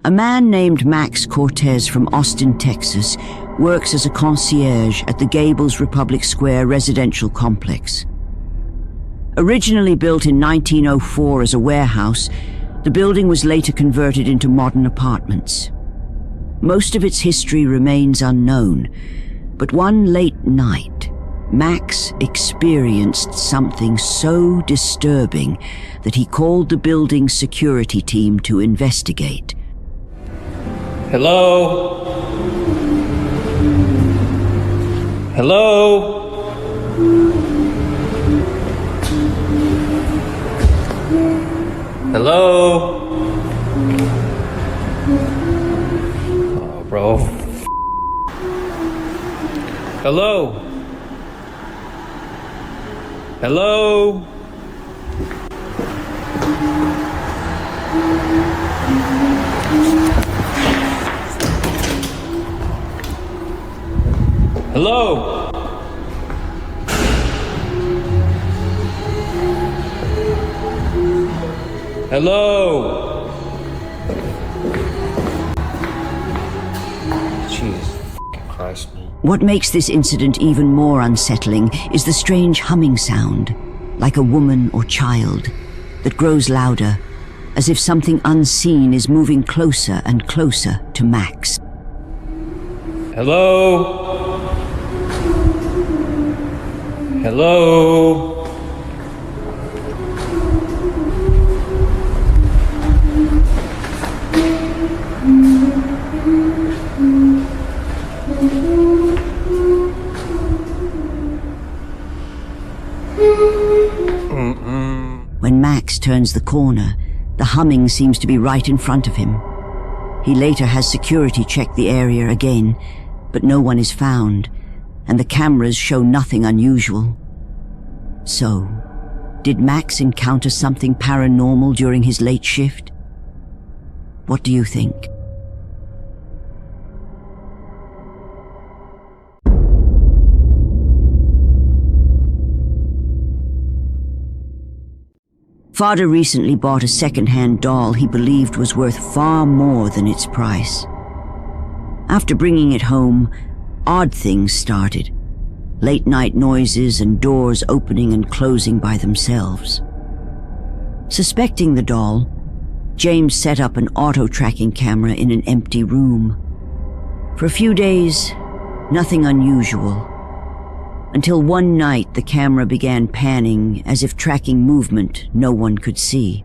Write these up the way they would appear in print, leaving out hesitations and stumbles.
A man named Max Cortez from Austin, Texas, works as a concierge at the Gables Republic Square residential complex. Originally built in 1904 as a warehouse, the building was later converted into modern apartments. Most of its history remains unknown, but one late night, Max experienced something so disturbing that he called the building's security team to investigate. Hello? Hello? Hello? Oh, bro. Hello? Hello? Hello? Hello? Jesus fucking Christ, man. What makes this incident even more unsettling is the strange humming sound, like a woman or child, that grows louder, as if something unseen is moving closer and closer to Max. Hello? Hello? When Max turns the corner, the humming seems to be right in front of him. He later has security check the area again, but no one is found, and the cameras show nothing unusual. So, did Max encounter something paranormal during his late shift? What do you think? Father recently bought a second-hand doll he believed was worth far more than its price. After bringing it home, odd things started. Late-night noises and doors opening and closing by themselves. Suspecting the doll, James set up an auto-tracking camera in an empty room. For a few days, nothing unusual. Until one night the camera began panning as if tracking movement no one could see.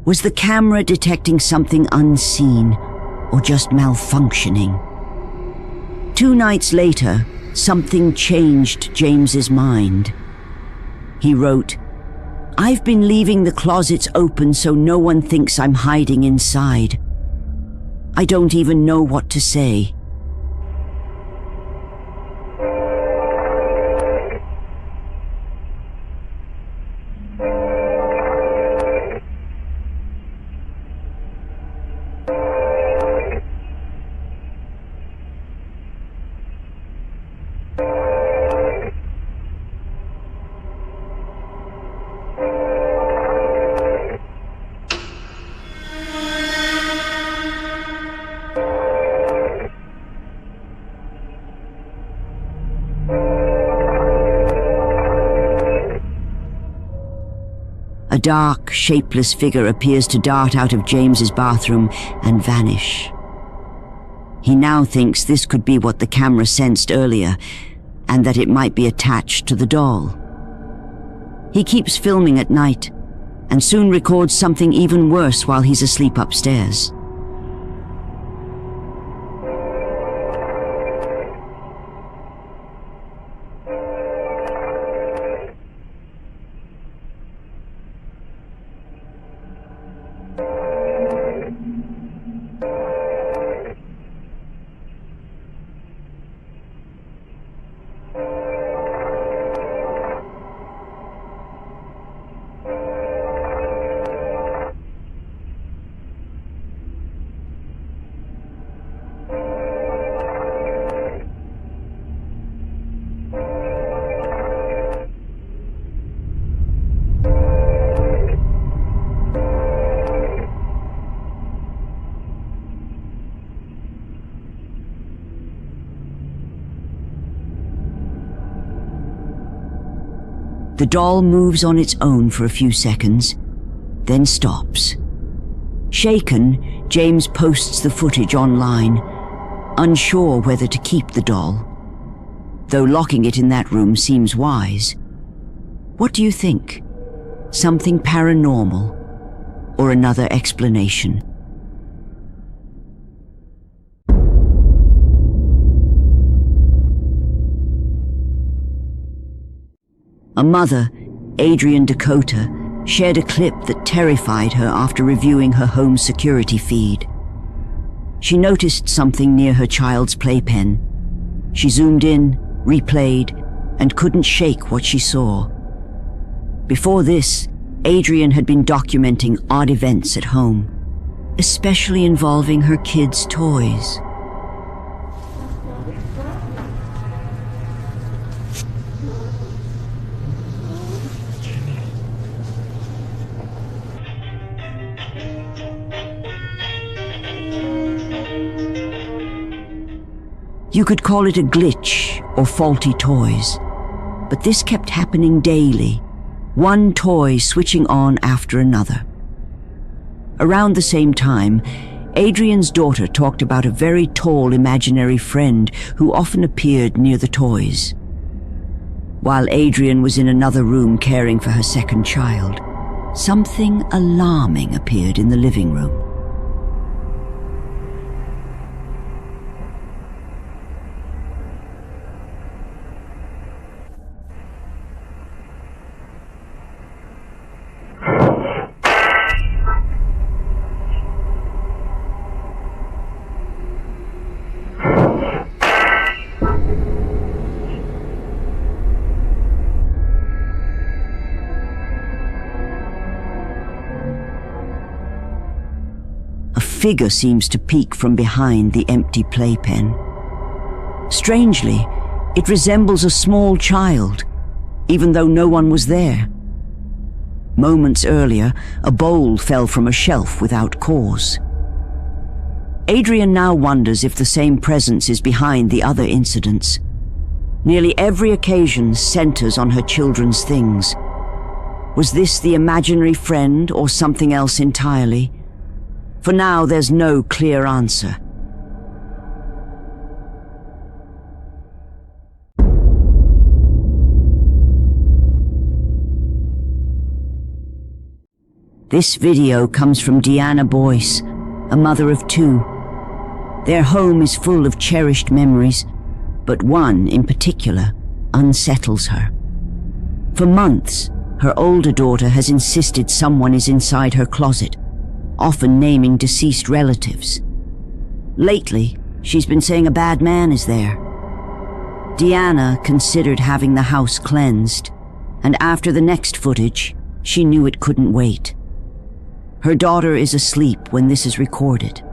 Was the camera detecting something unseen, or just malfunctioning? 2 nights later, something changed James's mind. He wrote, "I've been leaving the closets open so no one thinks I'm hiding inside. I don't even know what to say." A dark, shapeless figure appears to dart out of James's bathroom and vanish. He now thinks this could be what the camera sensed earlier, and that it might be attached to the doll. He keeps filming at night, and soon records something even worse while he's asleep upstairs. The doll moves on its own for a few seconds, then stops. Shaken, James posts the footage online, unsure whether to keep the doll, though locking it in that room seems wise. What do you think? Something paranormal, or another explanation? A mother, Adrienne Dakota, shared a clip that terrified her after reviewing her home security feed. She noticed something near her child's playpen. She zoomed in, replayed, and couldn't shake what she saw. Before this, Adrienne had been documenting odd events at home, especially involving her kids' toys. You could call it a glitch or faulty toys, but this kept happening daily, one toy switching on after another. Around the same time, Adrienne's daughter talked about a very tall imaginary friend who often appeared near the toys. While Adrienne was in another room caring for her second child, something alarming appeared in the living room. A figure seems to peek from behind the empty playpen. Strangely, it resembles a small child, even though no one was there. Moments earlier, a bowl fell from a shelf without cause. Adrienne now wonders if the same presence is behind the other incidents. Nearly every occasion centers on her children's things. Was this the imaginary friend or something else entirely? For now, there's no clear answer. This video comes from Deanna Boyce, a mother of two. Their home is full of cherished memories, but one in particular unsettles her. For months, her older daughter has insisted someone is inside her closet, often naming deceased relatives. Lately, she's been saying a bad man is there. Deanna considered having the house cleansed, and after the next footage, she knew it couldn't wait. Her daughter is asleep when this is recorded.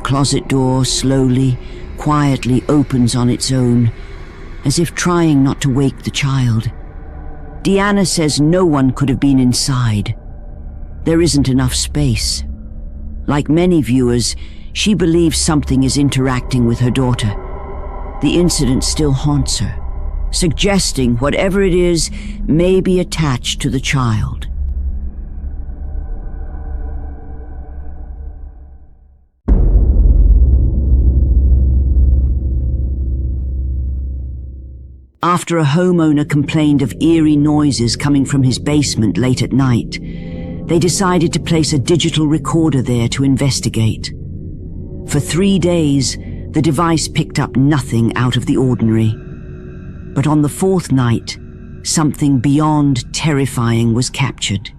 closet door slowly, quietly opens on its own, as if trying not to wake the child. Deanna says no one could have been inside. There isn't enough space. Like many viewers, she believes something is interacting with her daughter. The incident still haunts her, suggesting whatever it is may be attached to the child. After a homeowner complained of eerie noises coming from his basement late at night, they decided to place a digital recorder there to investigate. For 3 days, the device picked up nothing out of the ordinary. But on the 4th night, something beyond terrifying was captured.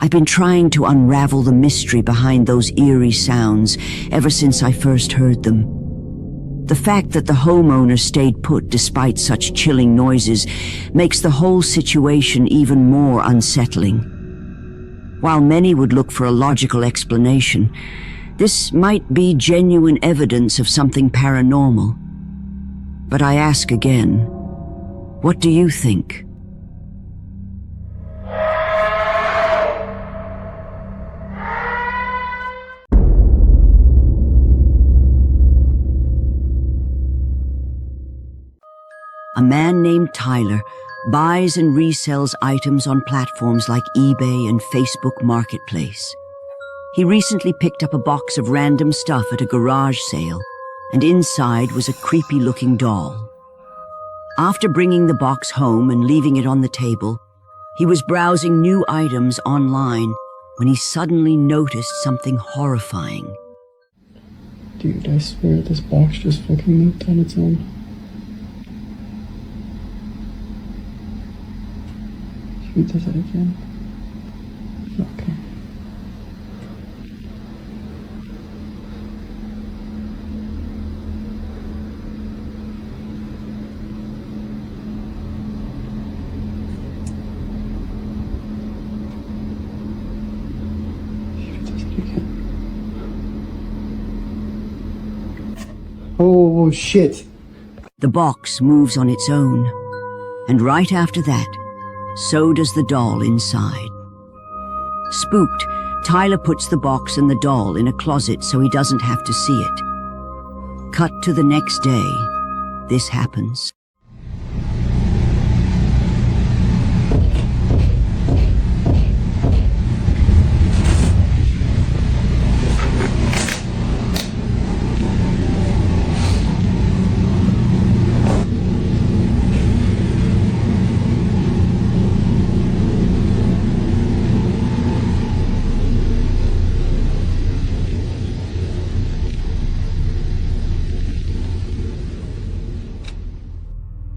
I've been trying to unravel the mystery behind those eerie sounds ever since I first heard them. The fact that the homeowner stayed put despite such chilling noises makes the whole situation even more unsettling. While many would look for a logical explanation, this might be genuine evidence of something paranormal. But I ask again, what do you think? A man named Tyler buys and resells items on platforms like eBay and Facebook Marketplace. He recently picked up a box of random stuff at a garage sale, and inside was a creepy-looking doll. After bringing the box home and leaving it on the table, he was browsing new items online when he suddenly noticed something horrifying. Dude, I swear this box just fucking moved on its own. Should we do that again? Okay. Oh, shit. The box moves on its own, and right after that, so does the doll inside. Spooked, Tyler puts the box and the doll in a closet so he doesn't have to see it. Cut to the next day, this happens.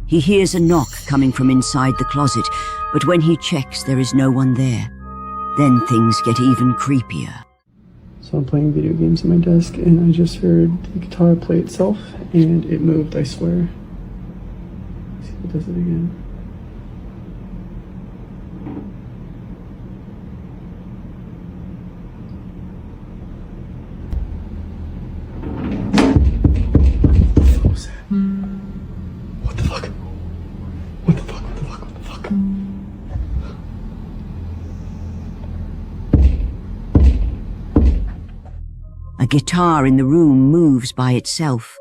He hears a knock coming from inside the closet, but when he checks, there is no one there. Then things get even creepier. So I'm playing video games at my desk, and I just heard the guitar play itself, and it moved, I swear. Let's see if it does it again. What was that? What the fuck? What the fuck? What the fuck? What the fuck? A guitar in the room moves by itself,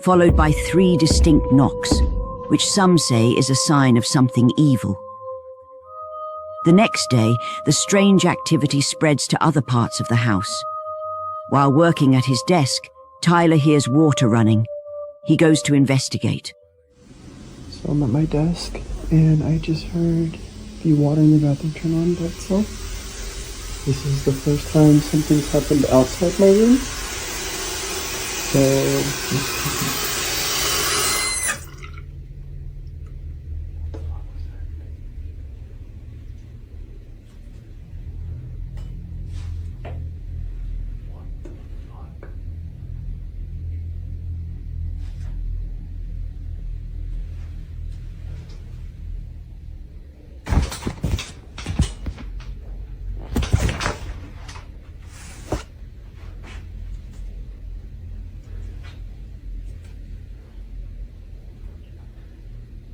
followed by 3 distinct knocks, which some say is a sign of something evil. The next day, the strange activity spreads to other parts of the house. While working at his desk, Tyler hears water running. He goes to investigate. So I'm at my desk, and I just heard the water in the bathroom turn on by itself. This is the first time something's happened outside my room. So...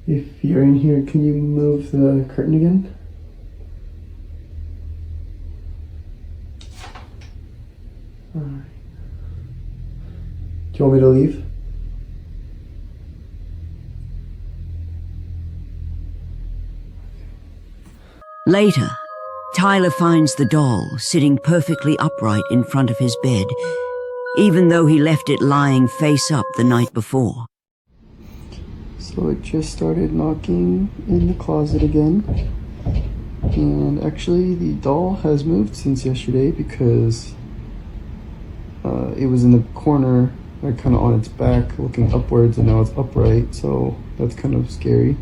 If you're in here, can you move the curtain again? Alright. Do you want me to leave? Later, Tyler finds the doll sitting perfectly upright in front of his bed, even though he left it lying face up the night before. So it just started knocking in the closet again. And actually the doll has moved since yesterday because it was in the corner, like kind of on its back looking upwards, and now it's upright, so that's kind of scary.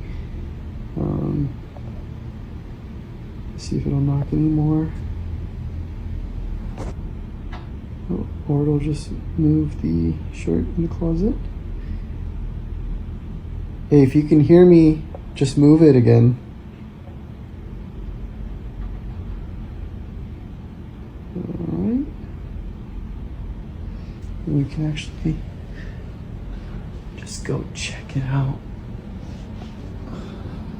See if it'll knock anymore. Oh, or it'll just move the shirt in the closet. Hey, if you can hear me, just move it again. Alright. We can actually just go check it out.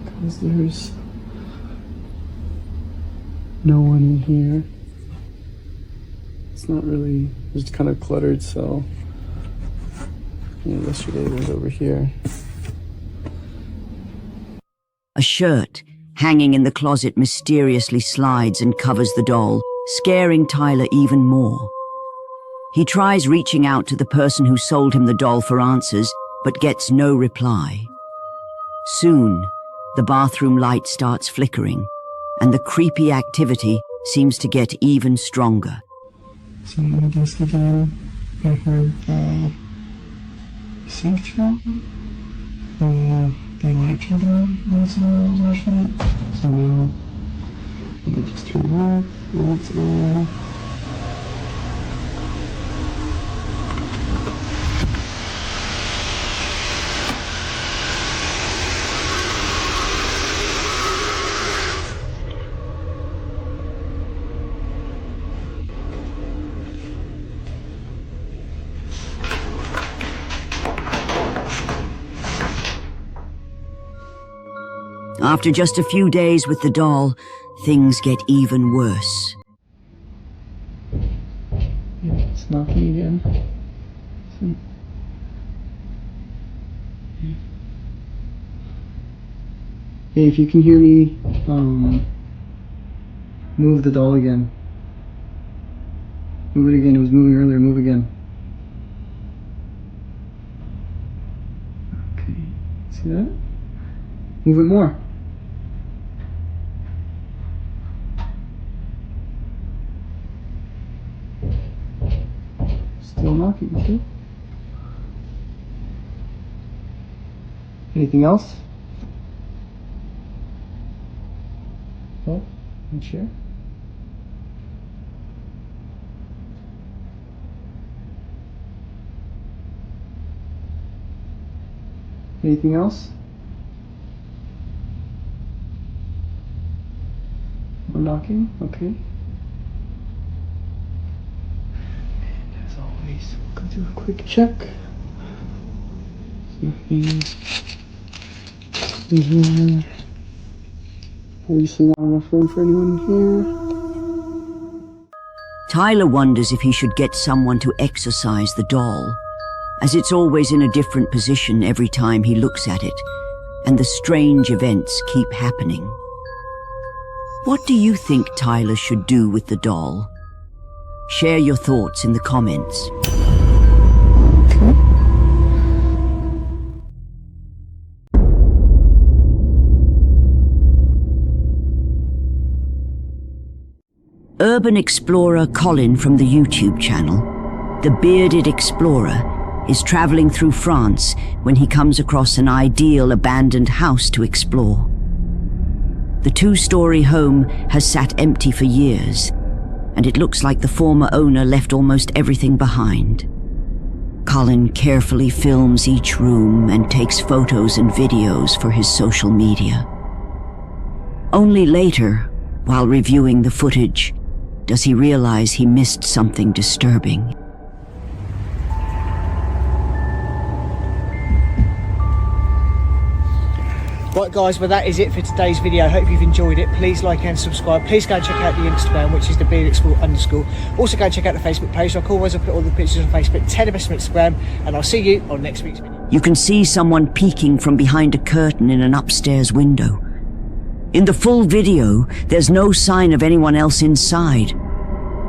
Because there's no one in here. It's not really, it's kind of cluttered, so yeah, yesterday it was over here. A shirt hanging in the closet mysteriously slides and covers the doll, scaring Tyler even more. He tries reaching out to the person who sold him the doll for answers, but gets no reply. Soon, the bathroom light starts flickering, and the creepy activity seems to get even stronger. So I'm gonna just get out of her section. They might turn on once in a while. So let me just turn it off once in a while. After just a few days with the doll, things get even worse. Yeah, it's knocking again. See? Yeah. Hey, if you can hear me, move the doll again. Move it again. It was moving earlier. Move again. Okay. See that? Move it more. Still knocking, too. Anything else? Oh, and chair. Anything else? More knocking? Okay. And as always, we'll go do a quick check. Nothing in here. Obviously not enough room for anyone here. Tyler wonders if he should get someone to exorcise the doll, as it's always in a different position every time he looks at it, and the strange events keep happening. What do you think Tyler should do with the doll? Share your thoughts in the comments. Urban explorer Colin from the YouTube channel, The Bearded Explorer, is traveling through France when he comes across an ideal abandoned house to explore. The two-story home has sat empty for years, and it looks like the former owner left almost everything behind. Colin carefully films each room and takes photos and videos for his social media. Only later, while reviewing the footage, does he realize he missed something disturbing. Right guys, well that is it for today's video. I hope you've enjoyed it. Please like and subscribe. Please go and check out the Instagram, which is _. Also go and check out the Facebook page. Like always, I'll put all the pictures on Facebook. 10 of us on Instagram, and I'll see you on next week's video. You can see someone peeking from behind a curtain in an upstairs window. In the full video, there's no sign of anyone else inside.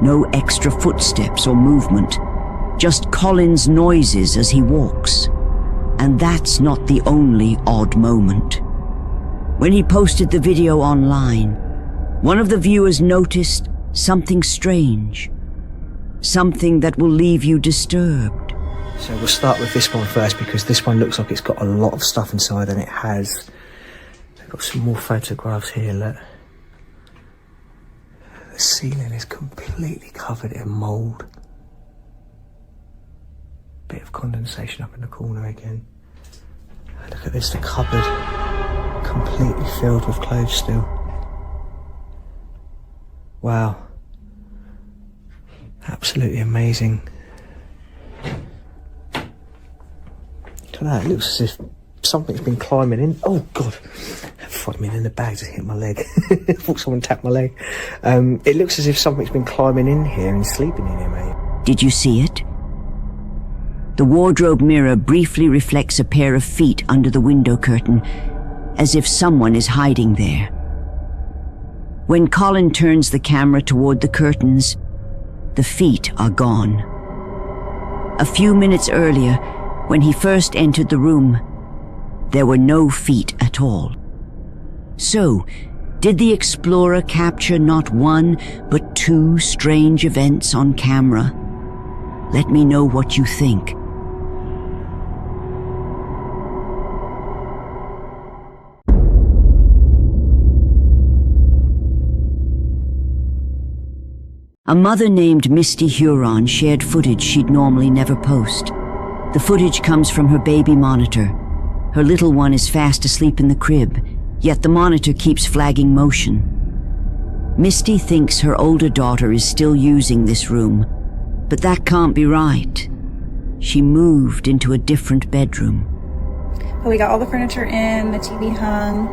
No extra footsteps or movement. Just Colin's noises as he walks. And that's not the only odd moment. When he posted the video online, one of the viewers noticed something strange. Something that will leave you disturbed. So we'll start with this one first, because this one looks like it's got a lot of stuff inside, and it has. I've got some more photographs here, look. The ceiling is completely covered in mould. Bit of condensation up in the corner again. Look at this, the cupboard completely filled with clothes still. Wow. Absolutely amazing. Look at that, it looks as if something's been climbing in. Oh God, fuck me, in the bag just hit my leg. I thought someone tapped my leg. It looks as if something's been climbing in here and sleeping in here, mate. Did you see it? The wardrobe mirror briefly reflects a pair of feet under the window curtain, as if someone is hiding there. When Colin turns the camera toward the curtains, the feet are gone. A few minutes earlier, when he first entered the room, there were no feet at all. So, did the explorer capture not one, but two strange events on camera? Let me know what you think. A mother named Misty Huron shared footage she'd normally never post. The footage comes from her baby monitor. Her little one is fast asleep in the crib, yet the monitor keeps flagging motion. Misty thinks her older daughter is still using this room, but that can't be right. She moved into a different bedroom. But we got all the furniture in, the TV hung.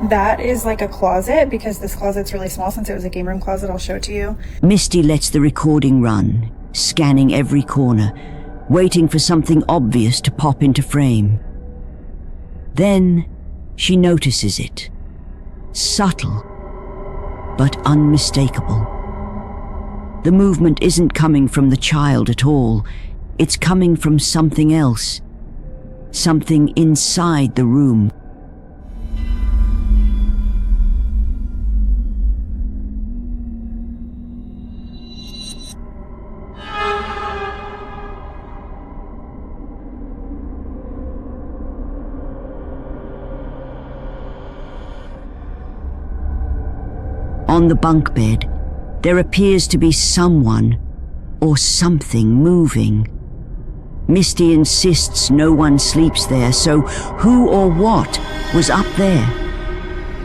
That is like a closet, because this closet's really small since it was a game room closet. I'll show it to you. Misty lets the recording run, scanning every corner, waiting for something obvious to pop into frame. Then she notices it. Subtle, but unmistakable. The movement isn't coming from the child at all. It's coming from something else. Something inside the room. On the bunk bed, there appears to be someone or something moving. Misty insists no one sleeps there, so who or what was up there?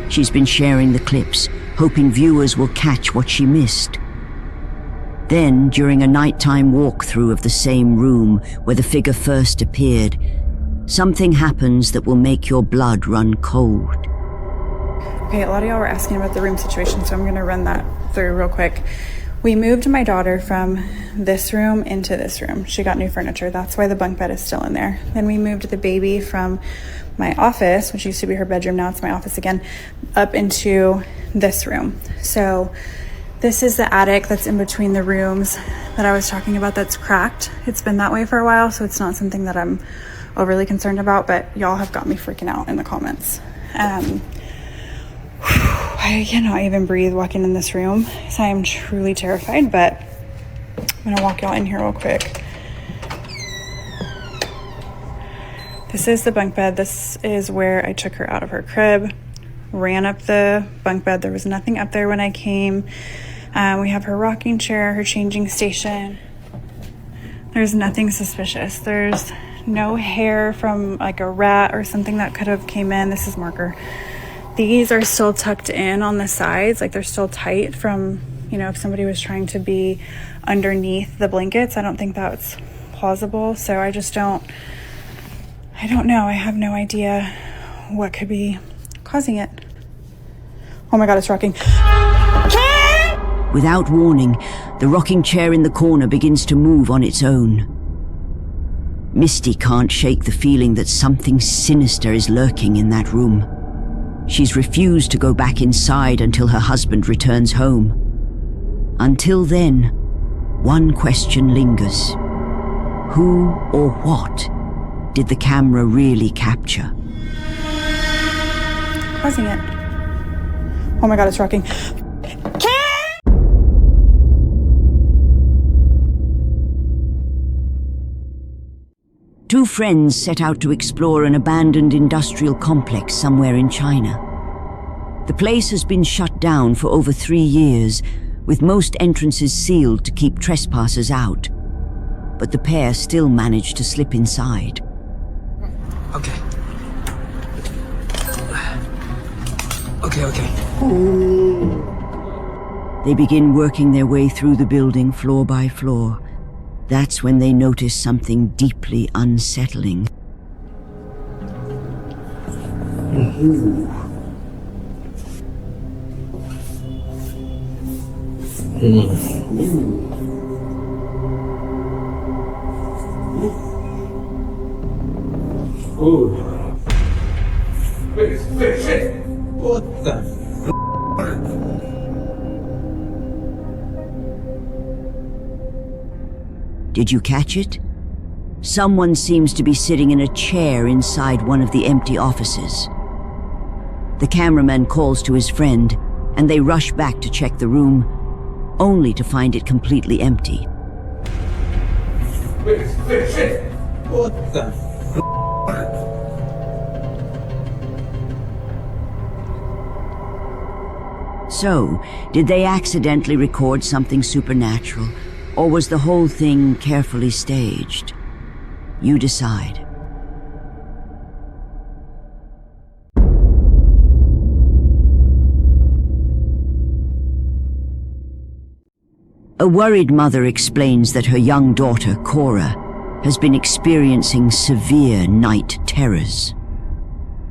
She's been sharing the clips, hoping viewers will catch what she missed. Then, during a nighttime walkthrough of the same room where the figure first appeared, something happens that will make your blood run cold. Okay, a lot of y'all were asking about the room situation, so I'm gonna run that through real quick. We moved my daughter from this room into this room. She got new furniture. That's why the bunk bed is still in there. Then we moved the baby from my office, which used to be her bedroom, now it's my office again, up into this room. So this is the attic that's in between the rooms that I was talking about that's cracked. It's been that way for a while, so it's not something that I'm overly concerned about, but y'all have got me freaking out in the comments. I cannot even breathe walking in this room, so I am truly terrified, but I'm gonna walk y'all in here real quick. This is the bunk bed. This is where I took her out of her crib, ran up the bunk bed. There was nothing up there when I came. We have her rocking chair, her changing station. There's nothing suspicious. There's no hair from like a rat or something that could have came in. This is marker. These are still tucked in on the sides, like they're still tight from, you know, if somebody was trying to be underneath the blankets. I don't think that's plausible. So I don't know. I have no idea what could be causing it? Oh my God, it's rocking. Without warning, the rocking chair in the corner begins to move on its own. Misty can't shake the feeling that something sinister is lurking in that room. She's refused to go back inside until her husband returns home. Until then, one question lingers. Who or what did the camera really capture? Causing it. Oh my God, it's rocking. Two friends set out to explore an abandoned industrial complex somewhere in China. The place has been shut down for over 3 years, with most entrances sealed to keep trespassers out. But the pair still managed to slip inside. Okay. Okay. They begin working their way through the building floor by floor. That's when they notice something deeply unsettling. What the? Did you catch it? Someone seems to be sitting in a chair inside one of the empty offices. The cameraman calls to his friend, and they rush back to check the room, only to find it completely empty. What the? So, did they accidentally record something supernatural, or was the whole thing carefully staged? You decide. A worried mother explains that her young daughter, Cora, has been experiencing severe night terrors.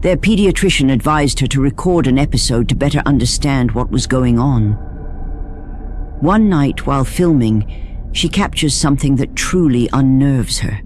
Their pediatrician advised her to record an episode to better understand what was going on. One night while filming, she captures something that truly unnerves her.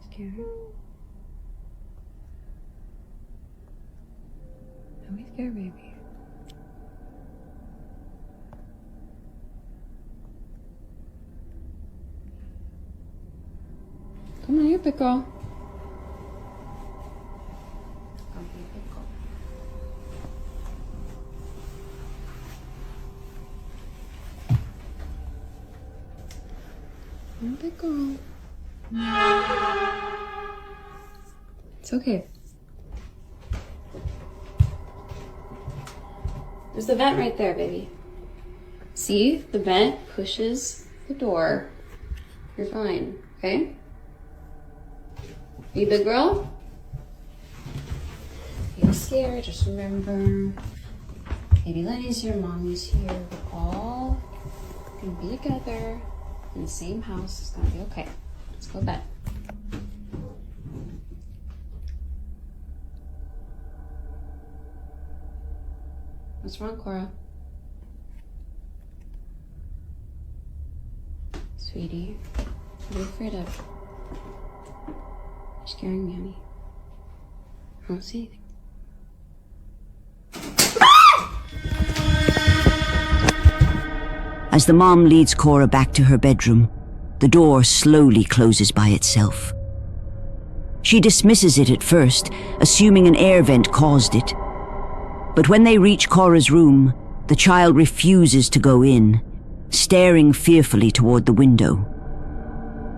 Scared? Don't be scared, baby. Come on, you pickle. Come here, pickle. Come on, pickle. It's okay. There's the vent right there, baby. See? The vent pushes the door. You're fine, okay? You big girl? You're scared, just remember. Baby Lenny's here, mommy's here. We're all gonna be together in the same house. It's gonna be okay. Let's go to bed. What's wrong, Cora? Sweetie, what are you afraid of? You're scaring me, honey. I don't see anything. As the mom leads Cora back to her bedroom, the door slowly closes by itself. She dismisses it at first, assuming an air vent caused it. But when they reach Cora's room, the child refuses to go in, staring fearfully toward the window.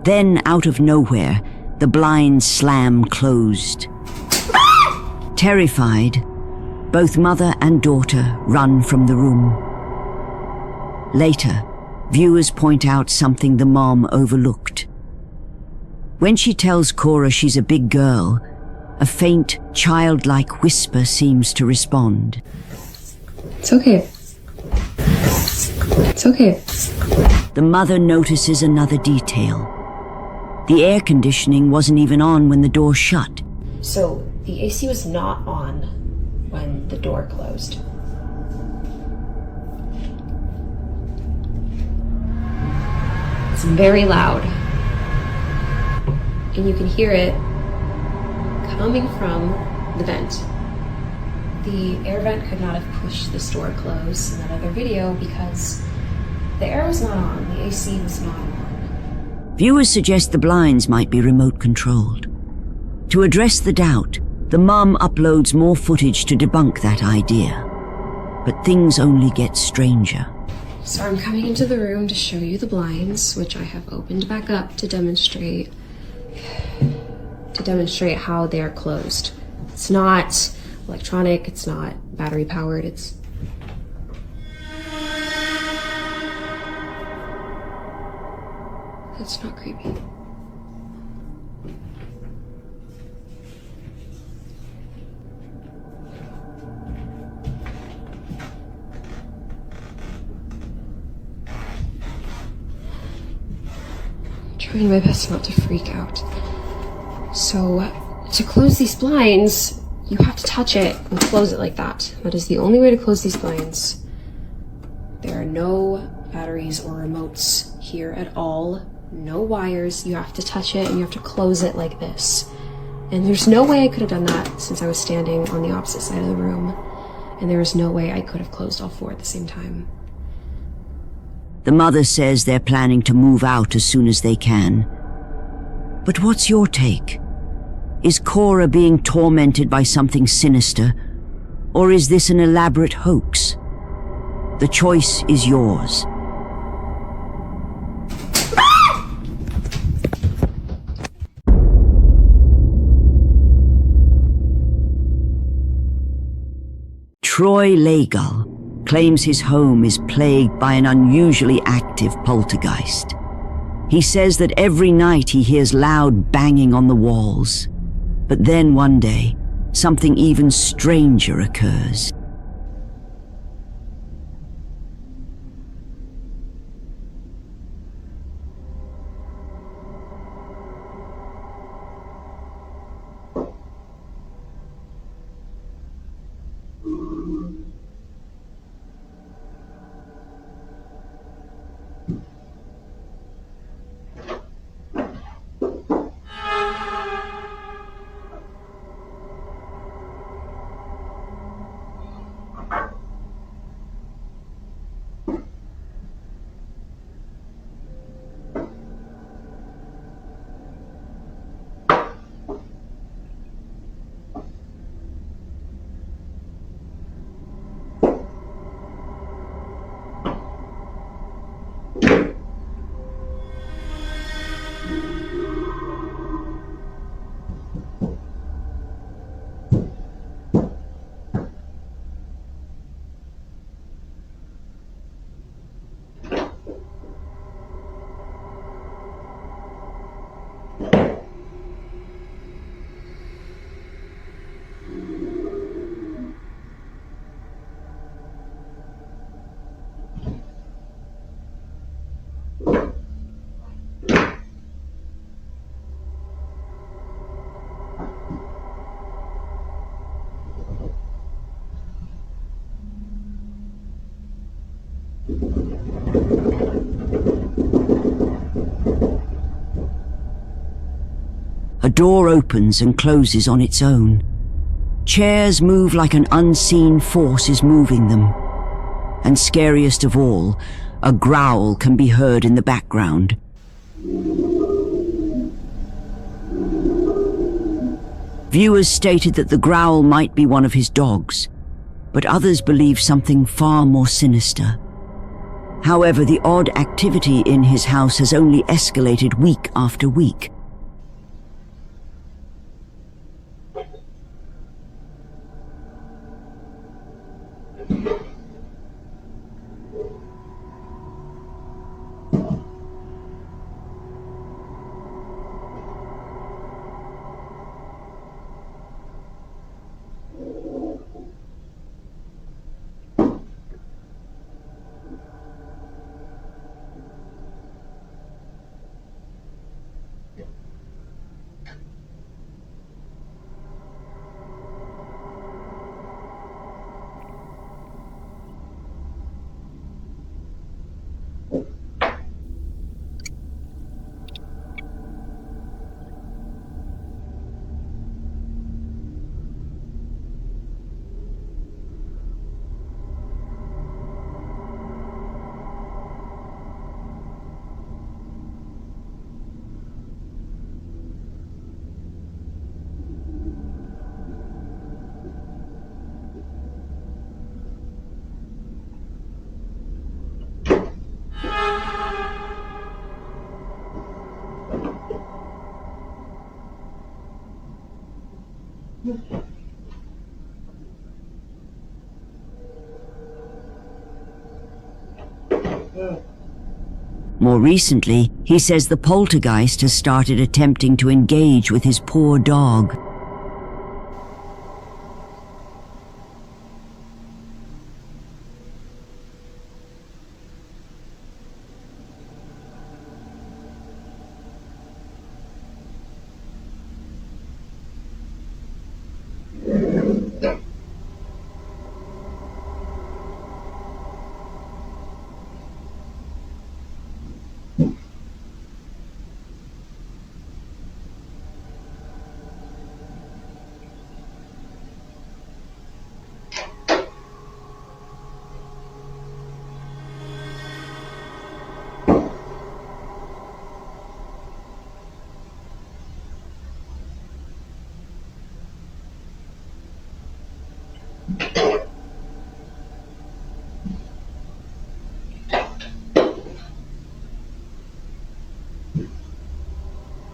Then, out of nowhere, the blinds slam closed. Terrified, both mother and daughter run from the room. Later, viewers point out something the mom overlooked. When she tells Cora she's a big girl, a faint, childlike whisper seems to respond. It's okay. It's okay. The mother notices another detail. The air conditioning wasn't even on when the door shut. So the AC was not on when the door closed. It's very loud. And you can hear it coming from the vent. The air vent could not have pushed this door closed in that other video because the air was not on, the AC was not on. Viewers suggest the blinds might be remote controlled. To address the doubt, the mom uploads more footage to debunk that idea. But things only get stranger. So I'm coming into the room to show you the blinds, which I have opened back up to demonstrate how they're closed. It's not electronic, it's not battery powered, it's not creepy. Trying my best not to freak out. So, to close these blinds, you have to touch it and close it like that. That is the only way to close these blinds. There are no batteries or remotes here at all. No wires. You have to touch it and you have to close it like this. And there's no way I could have done that since I was standing on the opposite side of the room. And there was no way I could have closed all four at the same time. The mother says they're planning to move out as soon as they can. But what's your take? Is Cora being tormented by something sinister, or is this an elaborate hoax? The choice is yours. Troy Legal claims his home is plagued by an unusually active poltergeist. He says that every night he hears loud banging on the walls. But then one day, something even stranger occurs. A door opens and closes on its own. Chairs move like an unseen force is moving them. And scariest of all, a growl can be heard in the background. Viewers stated that the growl might be one of his dogs, but others believe something far more sinister. However, the odd activity in his house has only escalated week after week. More recently, he says the poltergeist has started attempting to engage with his poor dog.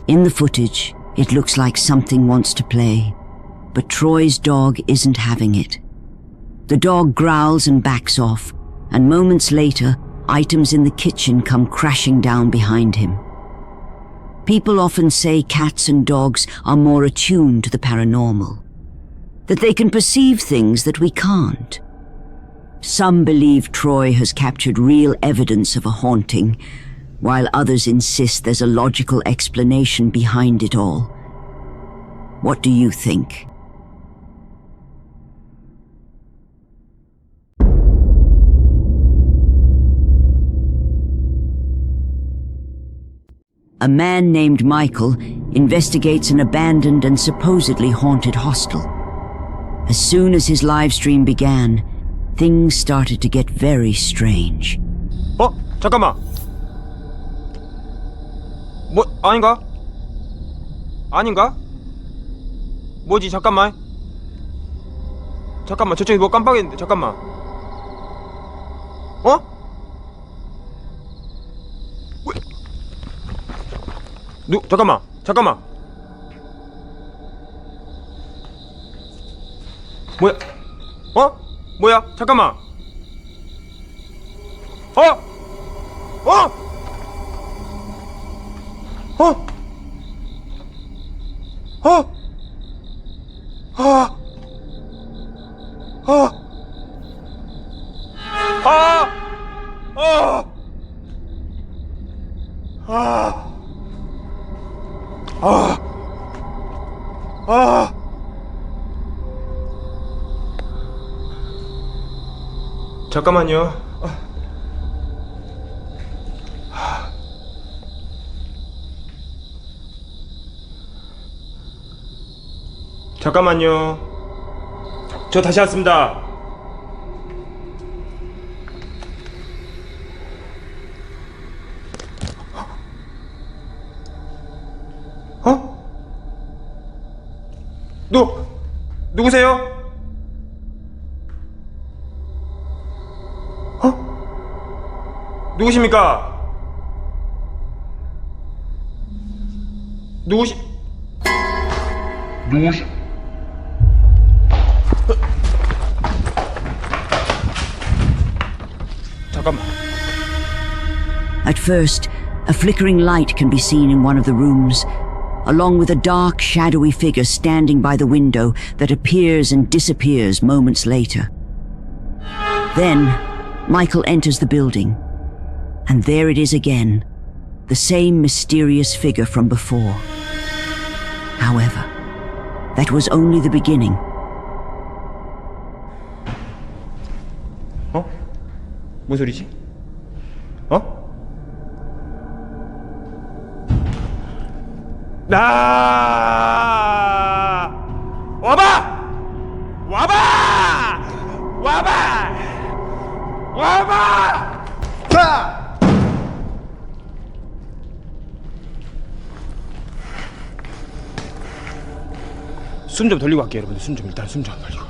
In the footage, it looks like something wants to play, but Troy's dog isn't having it. The dog growls and backs off, and moments later, items in the kitchen come crashing down behind him. People often say cats and dogs are more attuned to the paranormal, that they can perceive things that we can't. Some believe Troy has captured real evidence of a haunting, while others insist there's a logical explanation behind it all. What do you think? A man named Michael investigates an abandoned and supposedly haunted hostel. As soon as his live stream began, things started to get very strange. 잠깐만. 뭐 아닌가? 아닌가? 뭐지? 잠깐만. 저쪽에 뭐 깜빡했는데. 잠깐만. 왜? 잠깐만. 뭐야? 뭐야? 잠깐만. 잠깐만요. 잠깐만요. 저 다시 왔습니다. 누구세요? 누구십니까? 잠깐만. At first, a flickering light can be seen in one of the rooms, along with a dark, shadowy figure standing by the window that appears and disappears moments later. Then, Michael enters the building, and there it is again, the same mysterious figure from before. However, that was only the beginning. 뭔 소리지? 와봐! 숨 좀 돌리고 갈게요, 여러분들. 일단 숨 좀 돌리고.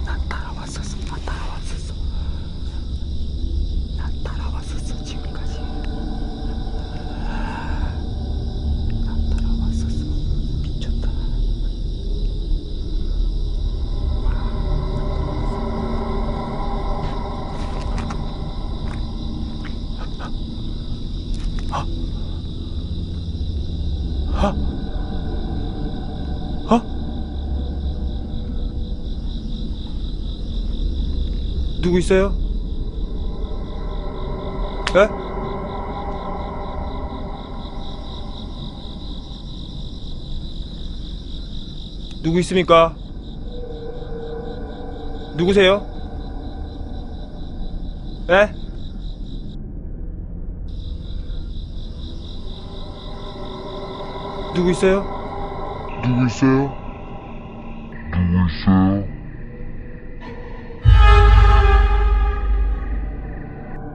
나 따라왔었어. 누구 있어요? 에? 누구 있습니까? 누구세요? 에? 누구 있어요? 누구 있어요? 누구 있어요?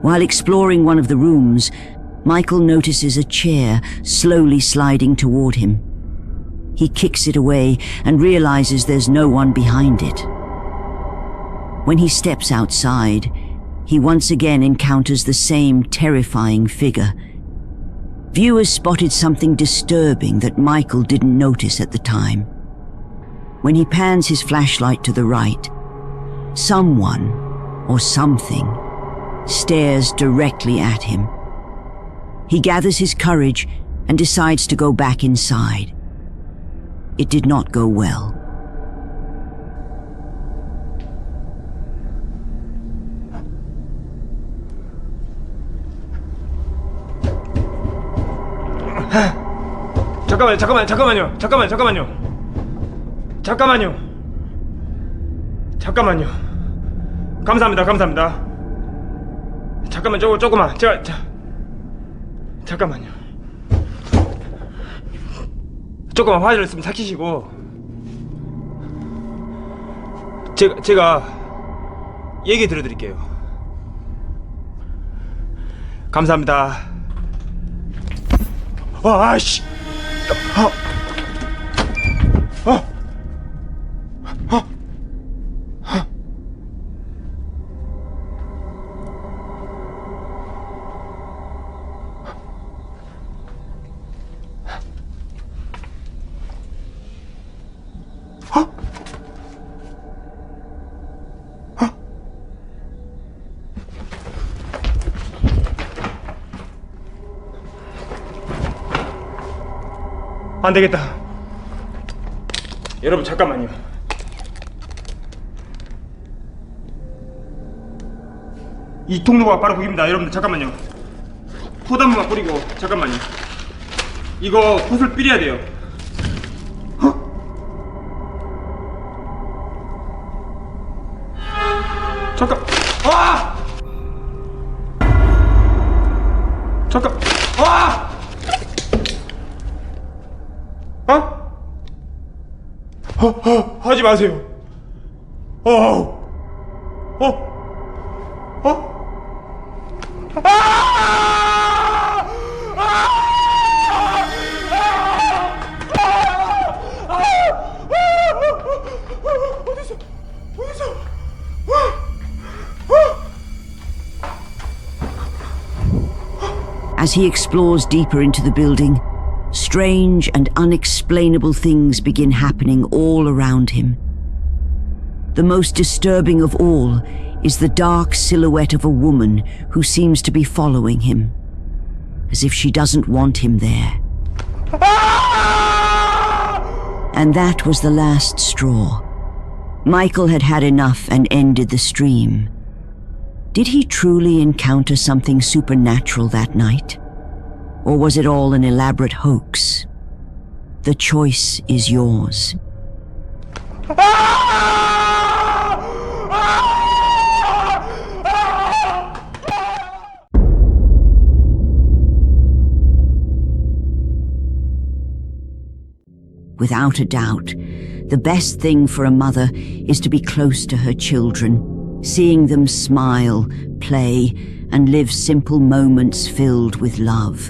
While exploring one of the rooms, Michael notices a chair slowly sliding toward him. He kicks it away and realizes there's no one behind it. When he steps outside, he once again encounters the same terrifying figure. Viewers spotted something disturbing that Michael didn't notice at the time. When he pans his flashlight to the right, someone or something stares directly at him. He gathers his courage and decides to go back inside. It did not go well. 잠깐만요. 감사합니다. 잠깐만, 조금만. 잠깐만요. 조금만 화를 냈으면 삭히시고. 제가 얘기 들어드릴게요. 감사합니다. 아씨. 안 되겠다. 여러분 잠깐만요. 이 통로가 바로 거기입니다. 여러분들 잠깐만요. 포단무만 뿌리고 잠깐만요. 이거 붓을 뿌려야 돼요. 잠깐. 잠깐. 하지 마세요. As he explores deeper into the building, strange and unexplainable things begin happening all around him. The most disturbing of all is the dark silhouette of a woman who seems to be following him, as if she doesn't want him there. And that was the last straw. Michael had had enough and ended the stream. Did he truly encounter something supernatural that night? Or was it all an elaborate hoax? The choice is yours. Without a doubt, the best thing for a mother is to be close to her children, seeing them smile, play, and live simple moments filled with love.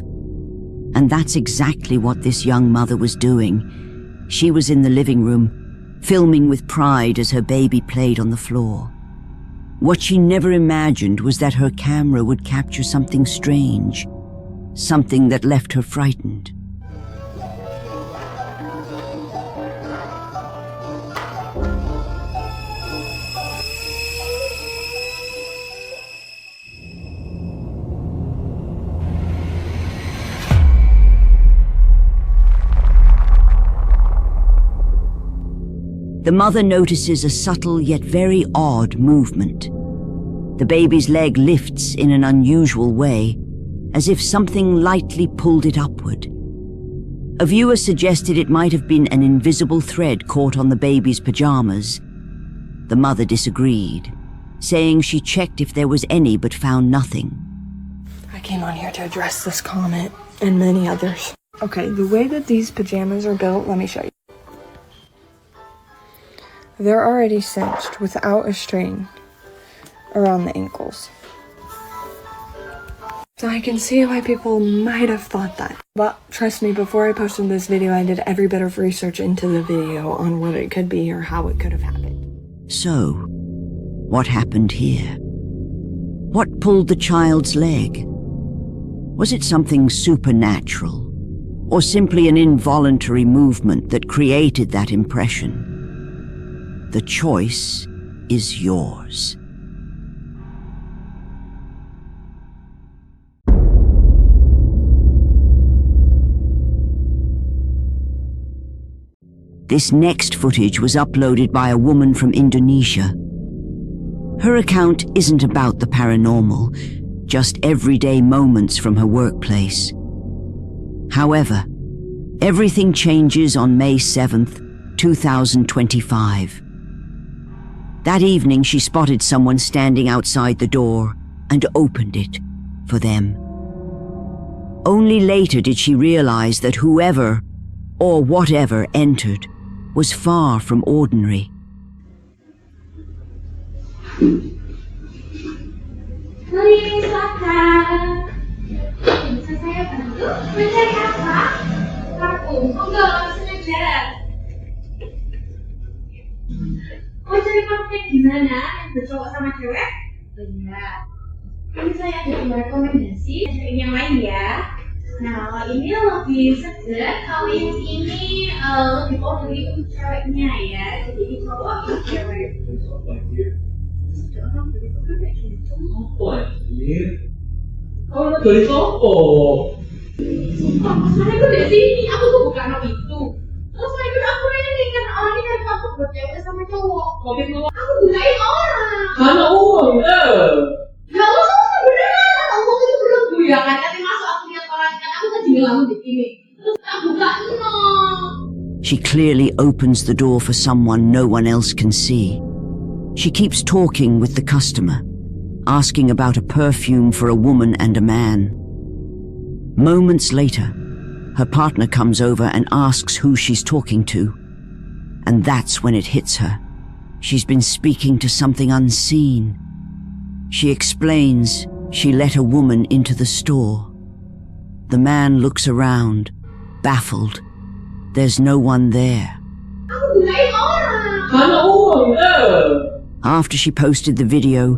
And that's exactly what this young mother was doing. She was in the living room, filming with pride as her baby played on the floor. What she never imagined was that her camera would capture something strange, something that left her frightened. The mother notices a subtle yet very odd movement. The baby's leg lifts in an unusual way, as if something lightly pulled it upward. A viewer suggested it might have been an invisible thread caught on the baby's pajamas. The mother disagreed, saying she checked if there was any but found nothing. I came on here to address this comment and many others. Okay, the way that these pajamas are built, let me show you. They're already cinched without a string around the ankles. So I can see why people might have thought that. But trust me, before I posted this video, I did every bit of research into the video on what it could be or how it could have happened. So, what happened here? What pulled the child's leg? Was it something supernatural, or simply an involuntary movement that created that impression? The choice is yours. This next footage was uploaded by a woman from Indonesia. Her account isn't about the paranormal, just everyday moments from her workplace. However, everything changes on May 7th, 2025. That evening, she spotted someone standing outside the door and opened it for them. Only later did she realize that whoever or whatever entered was far from ordinary. Oh, cari partner gimana? Yang bercowok sama cewek? Iya. Ini saya ada dua rekomendasi yang lain ya. Nah, kalau ini lebih segar, kalau yang ini lebih lebih untuk ceweknya ya. Jadi cowok ini cewek. Orang dari itu kayak gitu. Apa ini? Kalau dari sopo? Sumpah, masalahnya gue dari sini. Aku tuh bukan orang itu. Terus saya kira aku ini karena orangnya dari kampung buat cewek sama cowok. Aku bukain orang. Karena uang ya. Ya Allah, kamu beneran. Uang itu belum ya kan? Nanti masuk aku lihat orang kan aku kan tinggal lama di sini. Terus aku bukain dong. She clearly opens the door for someone no one else can see. She keeps talking with the customer, asking about a perfume for a woman and a man. Moments later, her partner comes over and asks who she's talking to. And that's when it hits her. She's been speaking to something unseen. She explains she let a woman into the store. The man looks around, baffled. There's no one there. After she posted the video,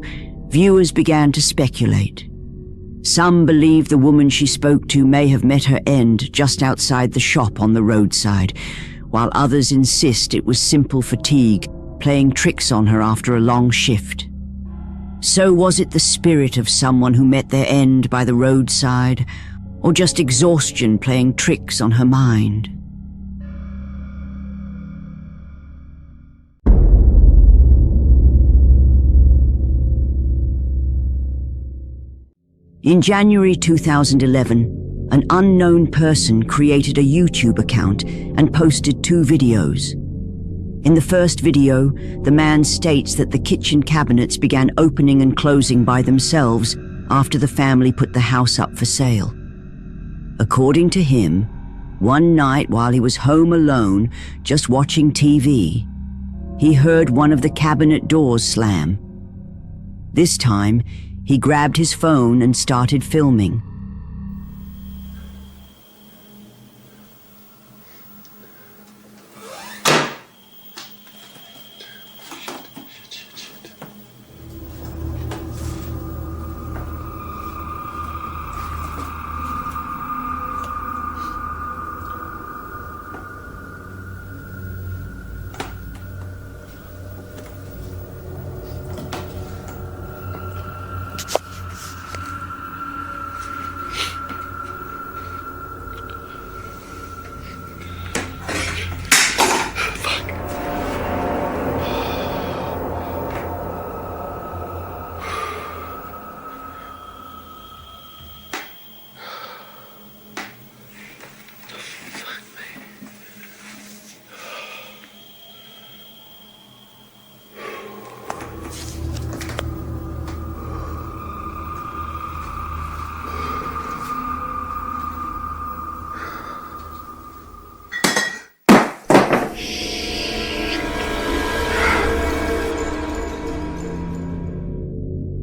viewers began to speculate. Some believe the woman she spoke to may have met her end just outside the shop on the roadside, while others insist it was simple fatigue playing tricks on her after a long shift. So was it the spirit of someone who met their end by the roadside, or just exhaustion playing tricks on her mind? In January 2011, an unknown person created a YouTube account and posted 2 videos. In the first video, the man states that the kitchen cabinets began opening and closing by themselves after the family put the house up for sale. According to him, one night while he was home alone, just watching TV, he heard one of the cabinet doors slam. This time, he grabbed his phone and started filming.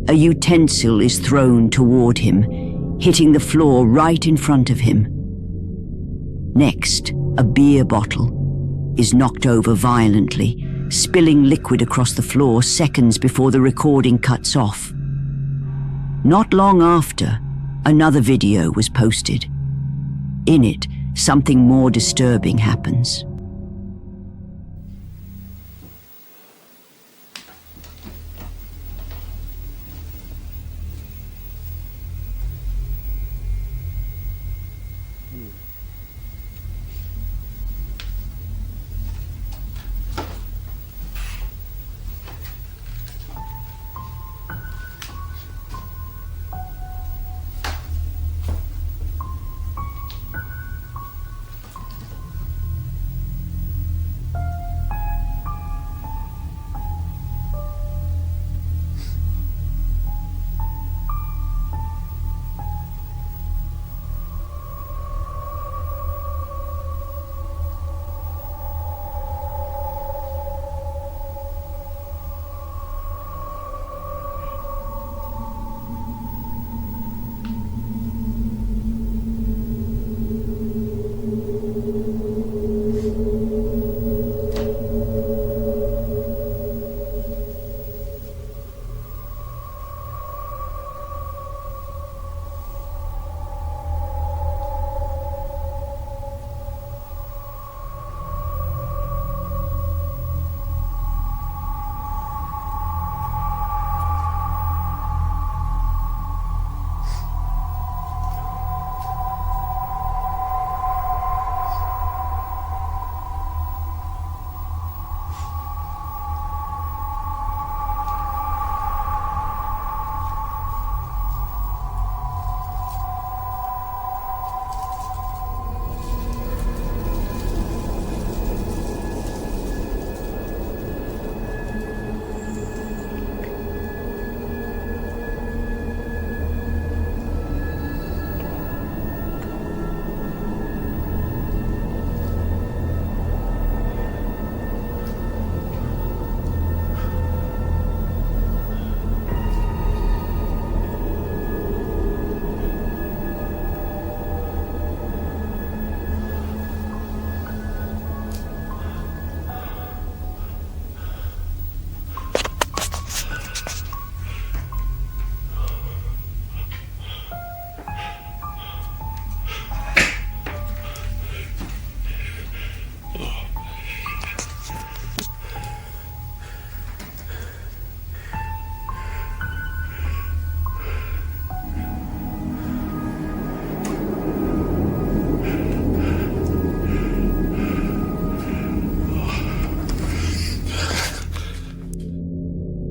A utensil is thrown toward him, hitting the floor right in front of him. Next, a beer bottle is knocked over violently, spilling liquid across the floor seconds before the recording cuts off. Not long after, another video was posted. In it, something more disturbing happens.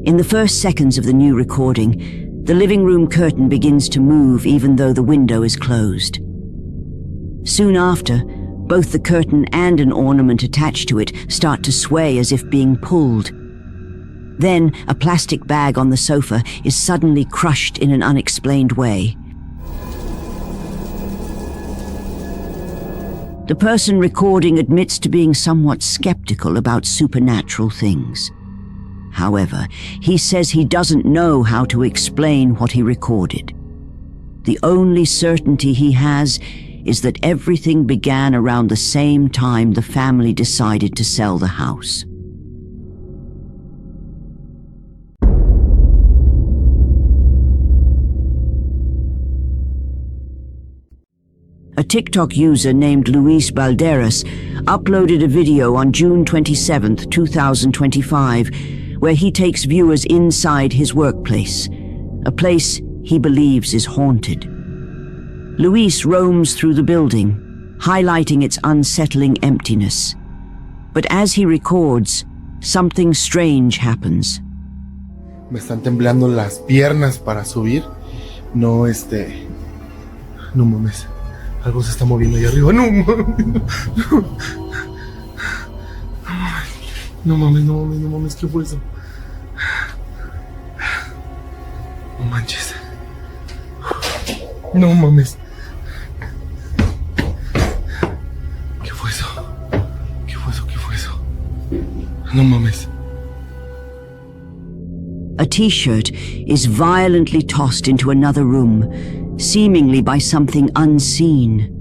In the first seconds of the new recording, the living room curtain begins to move even though the window is closed. Soon after, both the curtain and an ornament attached to it start to sway as if being pulled. Then, a plastic bag on the sofa is suddenly crushed in an unexplained way. The person recording admits to being somewhat skeptical about supernatural things. However, he says he doesn't know how to explain what he recorded. The only certainty he has is that everything began around the same time the family decided to sell the house. A TikTok user named Luis Balderas uploaded a video on June 27, 2025, where he takes viewers inside his workplace, a place he believes is haunted. Luis roams through the building, highlighting its unsettling emptiness. But as he records, something strange happens. Me están temblando las piernas para subir. No, no mames. Algo se está moviendo ahí arriba. No mames. No mames, no mames, no mames. ¿Qué fue eso? No manches. No mames. ¿Qué fue eso? ¿Qué fue eso? ¿Qué fue eso? No mames. A t-shirt is violently tossed into another room, seemingly by something unseen.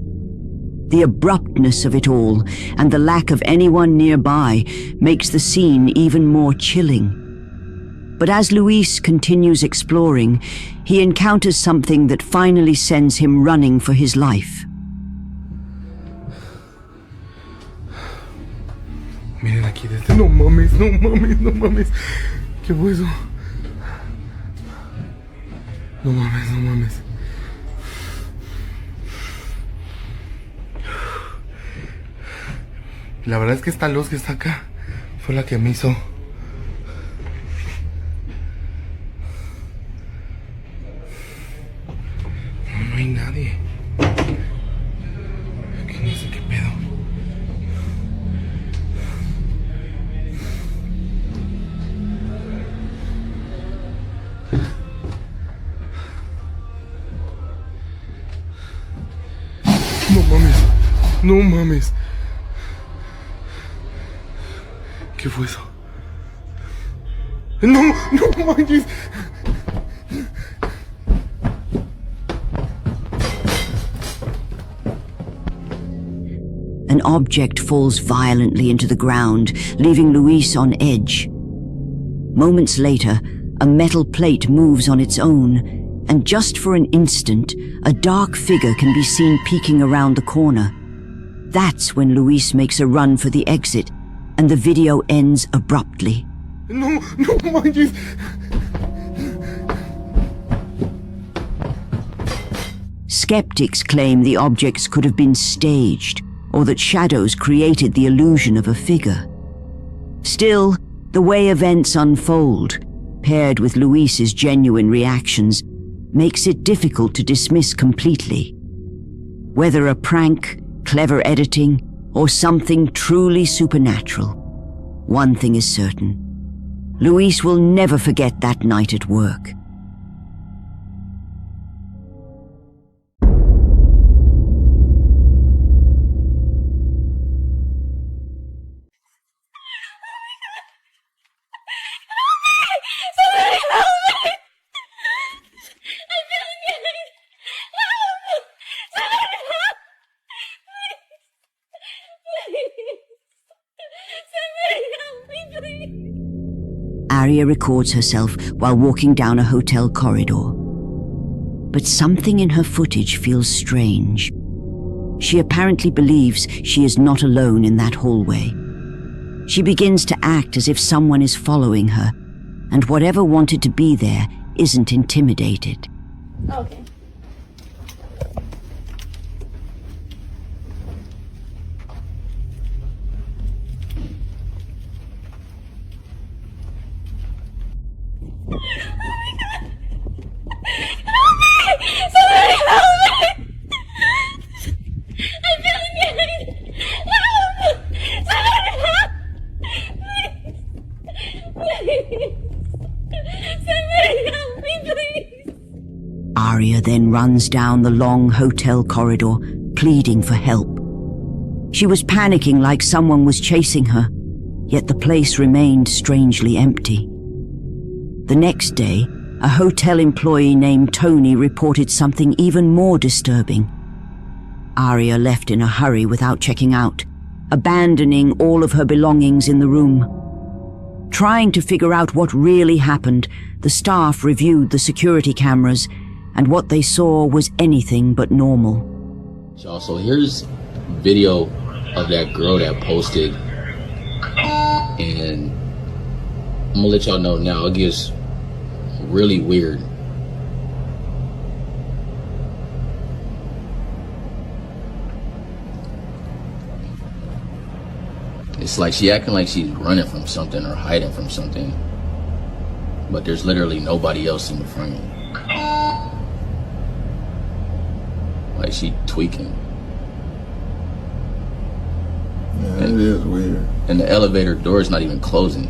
The abruptness of it all and the lack of anyone nearby makes the scene even more chilling. But as Luis continues exploring, he encounters something that finally sends him running for his life. Miren aquí desde... No mames, no mames, no mames. ¿Qué fue eso? No mames, no mames. La verdad es que esta luz que está acá fue la que me hizo... No hay nadie. Aquí no sé qué pedo. No mames. No mames. ¿Qué fue eso? No, no manches. An object falls violently into the ground, leaving Luis on edge. Moments later, a metal plate moves on its own, and just for an instant, a dark figure can be seen peeking around the corner. That's when Luis makes a run for the exit, and the video ends abruptly. No, no manches. Skeptics claim the objects could have been staged, or that shadows created the illusion of a figure. Still, the way events unfold, paired with Luis's genuine reactions, makes it difficult to dismiss completely. Whether a prank, clever editing, or something truly supernatural, one thing is certain: Luis will never forget that night at work. Aria records herself while walking down a hotel corridor. But something in her footage feels strange. She apparently believes she is not alone in that hallway. She begins to act as if someone is following her, and whatever wanted to be there isn't intimidated. Okay. Aria then runs down the long hotel corridor, pleading for help. She was panicking like someone was chasing her, yet the place remained strangely empty. The next day, a hotel employee named Tony reported something even more disturbing. Aria left in a hurry without checking out, abandoning all of her belongings in the room. Trying to figure out what really happened, the staff reviewed the security cameras, and what they saw was anything but normal. So here's video of that girl that posted, and I'm gonna let y'all know now, it gets really weird. It's like she acting like she's running from something or hiding from something, but there's literally nobody else in the frame. Like she tweaking. Yeah, it is weird. And the elevator door is not even closing.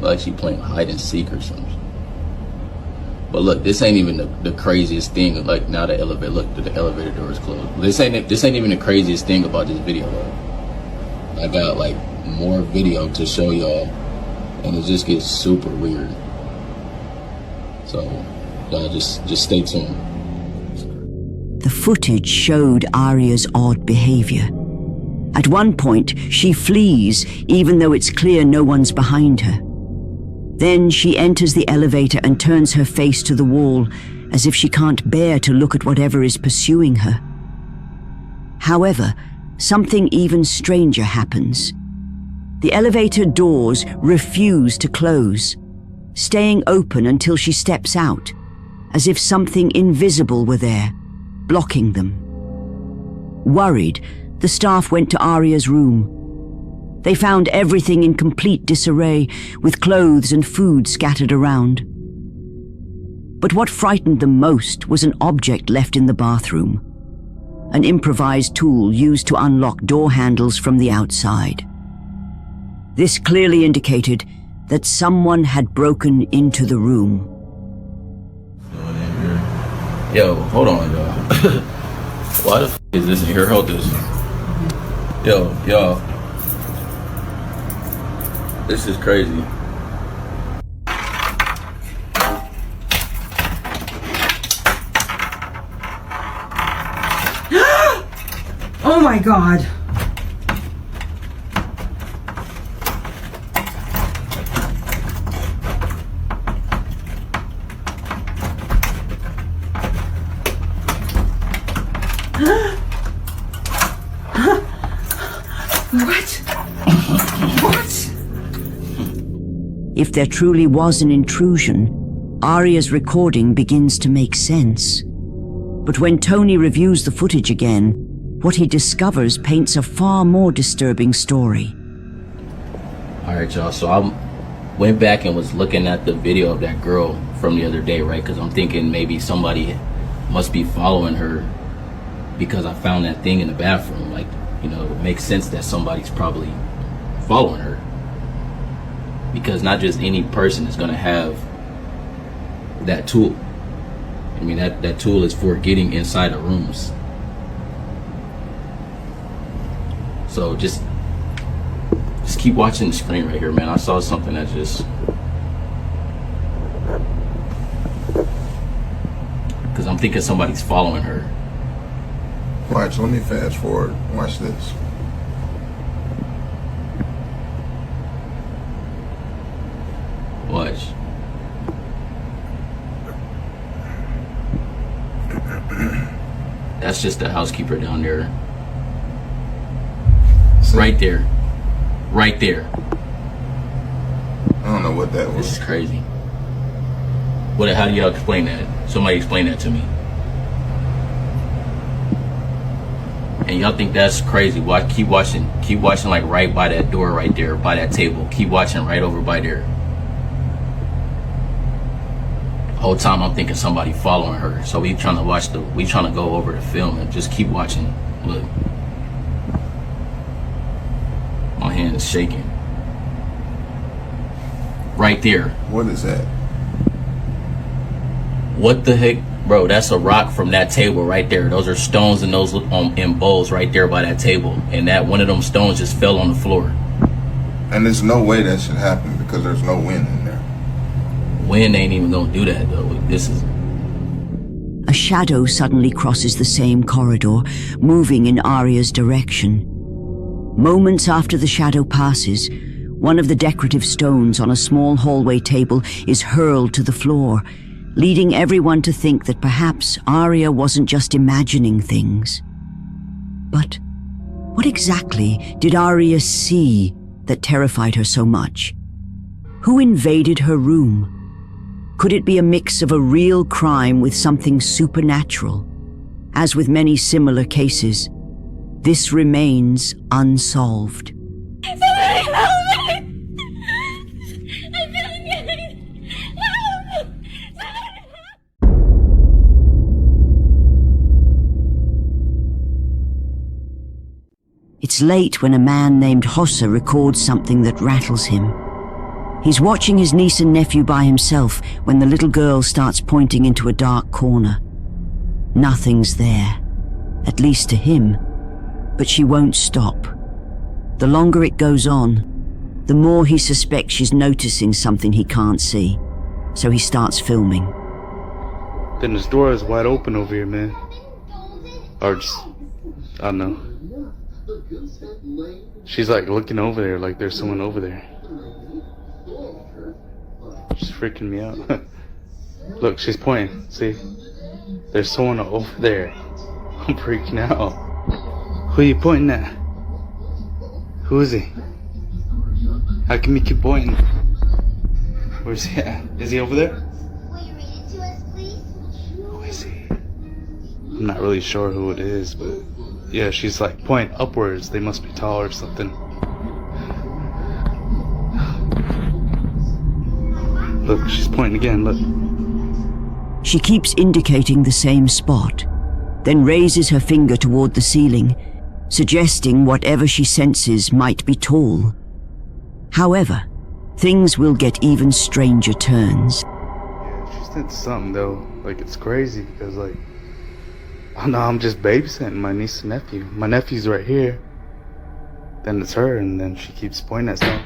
Like she playing hide and seek or something. But look, this ain't even the craziest thing. Like now the elevator, look, the elevator door is closed. This ain't even the craziest thing about this video though. I got like more video to show y'all, and it just gets super weird. So y'all just stay tuned. The footage showed Aria's odd behavior. At one point, she flees, even though it's clear no one's behind her. Then she enters the elevator and turns her face to the wall, as if she can't bear to look at whatever is pursuing her. However, something even stranger happens. The elevator doors refuse to close, staying open until she steps out, as if something invisible were there, blocking them. Worried, the staff went to Aria's room. They found everything in complete disarray, with clothes and food scattered around. But what frightened them most was an object left in the bathroom, an improvised tool used to unlock door handles from the outside. This clearly indicated that someone had broken into the room. Yo, hold on, y'all. Why the f is this in here? Hold this. Yo, y'all. This is crazy. Oh my god. If there truly was an intrusion, Aria's recording begins to make sense. But when Tony reviews the footage again, what he discovers paints a far more disturbing story. Alright, y'all, so I went back and was looking at the video of that girl from the other day, right? Because I'm thinking maybe somebody must be following her because I found that thing in the bathroom. Like, you know, it makes sense that somebody's probably following her. Because not just any person is going to have that tool. I mean, that tool is for getting inside of rooms. So just keep watching the screen right here, man. I saw something that just... Because I'm thinking somebody's following her. Watch, let me fast forward. Watch this. Watch. That's just the housekeeper down there. See? Right there. Right there. I don't know what that was. This is crazy. How do y'all explain that? Somebody explain that to me. And y'all think that's crazy? Watch, keep watching like right by that door right there, by that table. Keep watching right over by there. Whole time I'm thinking somebody following her. So we trying to go over the film and just keep watching. Look. My hand is shaking. Right there. What is that? What the heck? Bro, that's a rock from that table right there. Those are stones and those in bowls right there by that table. And that one of them stones just fell on the floor. And there's no way that should happen because there's no wind in there. Wind ain't even gonna do that though. This is... A shadow suddenly crosses the same corridor, moving in Aria's direction. Moments after the shadow passes, one of the decorative stones on a small hallway table is hurled to the floor, leading everyone to think that perhaps Aria wasn't just imagining things. But what exactly did Aria see that terrified her so much? Who invaded her room? Could it be a mix of a real crime with something supernatural? As with many similar cases, this remains unsolved. Somebody help me! I'm being help! It's late when a man named Hossa records something that rattles him. He's watching his niece and nephew by himself when the little girl starts pointing into a dark corner. Nothing's there, at least to him, but she won't stop. The longer it goes on, the more he suspects she's noticing something he can't see. So he starts filming. Then this door is wide open over here, man. Or just, I don't know. She's like looking over there, like there's someone over there. She's freaking me out. Look, she's pointing. See? There's someone over there. I'm freaking out. Who are you pointing at? Who is he? How can you keep pointing? Where's he at? Is he over there? Who is he? I'm not really sure who it is, but yeah, she's like pointing upwards. They must be tall or something. Look, she's pointing again, look. She keeps indicating the same spot, then raises her finger toward the ceiling, suggesting whatever she senses might be tall. However, things will get even stranger turns. Yeah, she said something though. Like, it's crazy because, like, I know I'm just babysitting my niece and nephew. My nephew's right here. Then it's her, and then she keeps pointing at something.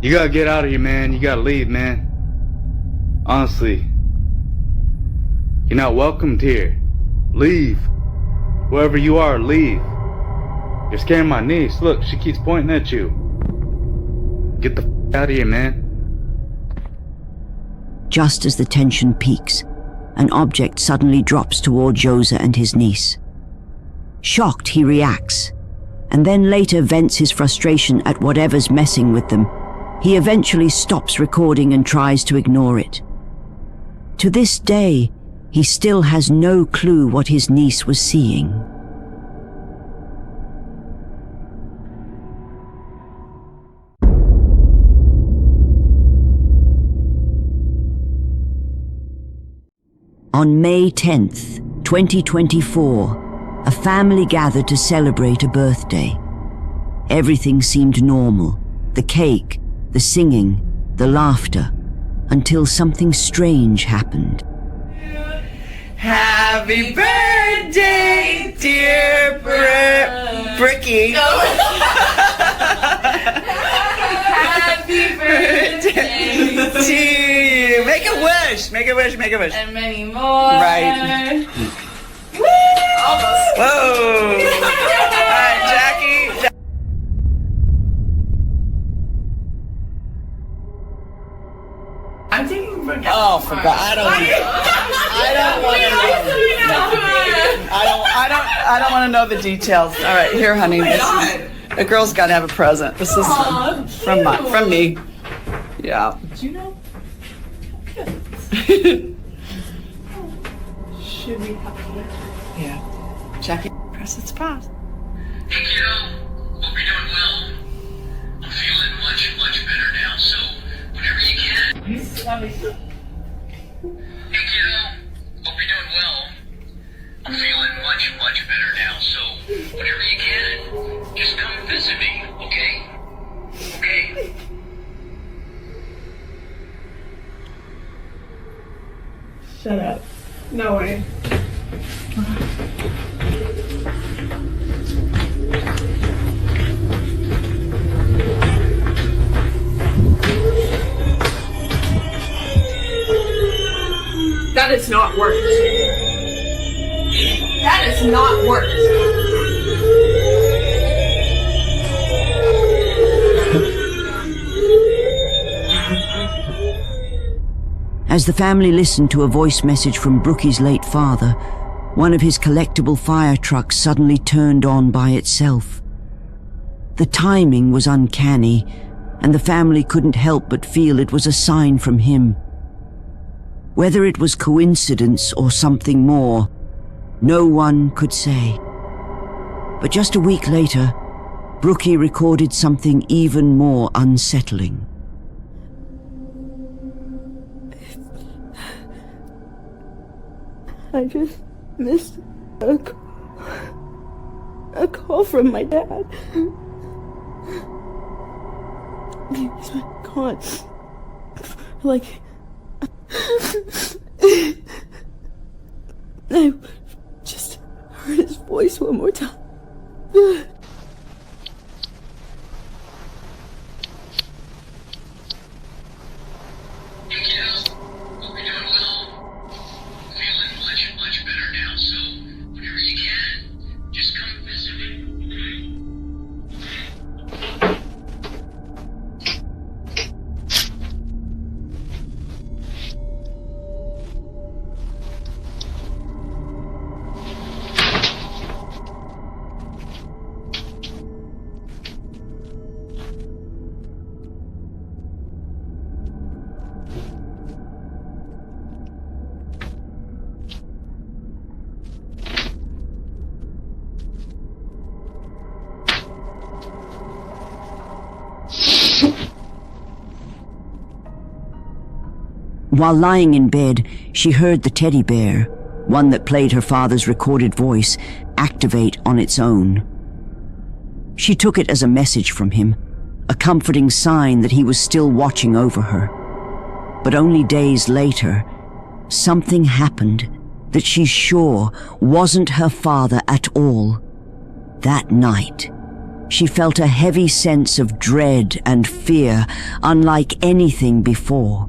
You gotta get out of here, man. You gotta leave, man. Honestly. You're not welcomed here. Leave. Whoever you are, leave. You're scaring my niece. Look, she keeps pointing at you. Get the f out of here, man. Just as the tension peaks, an object suddenly drops toward Josa and his niece. Shocked, he reacts, and then later vents his frustration at whatever's messing with them. He eventually stops recording and tries to ignore it. To this day, he still has no clue what his niece was seeing. On May 10th, 2024, a family gathered to celebrate a birthday. Everything seemed normal. The cake, the singing, the laughter, until something strange happened. Happy birthday, dear Bricky. Happy birthday to you. Make a wish, make a wish, make a wish. And many more. Right. Woo! Almost. Whoa. All right, Jackie. I'm taking for Oh, forgot. I don't want to know the details. All right, here, honey. A girl's got to have a present. This is from me. Yeah. Did you know? Should we have it? Yeah. Jackie, press its pause. Hey kiddo, hope you're doing well. I'm feeling much better now, so whenever you can. Hey kiddo, hope you're doing well. I'm feeling much better now, so whenever you can, just come visit me, okay? Okay? Shut up. No way. That is not worked. That is not worked. As the family listened to a voice message from Brookie's late father, one of his collectible fire trucks suddenly turned on by itself. The timing was uncanny, and the family couldn't help but feel it was a sign from him. Whether it was coincidence or something more, no one could say. But just a week later, Brookie recorded something even more unsettling. I just missed a call. a call from my dad. He's been gone. Like, I just heard his voice one more time. While lying in bed, she heard the teddy bear, one that played her father's recorded voice, activate on its own. She took it as a message from him, a comforting sign that he was still watching over her. But only days later, something happened that she's sure wasn't her father at all. That night, she felt a heavy sense of dread and fear unlike anything before.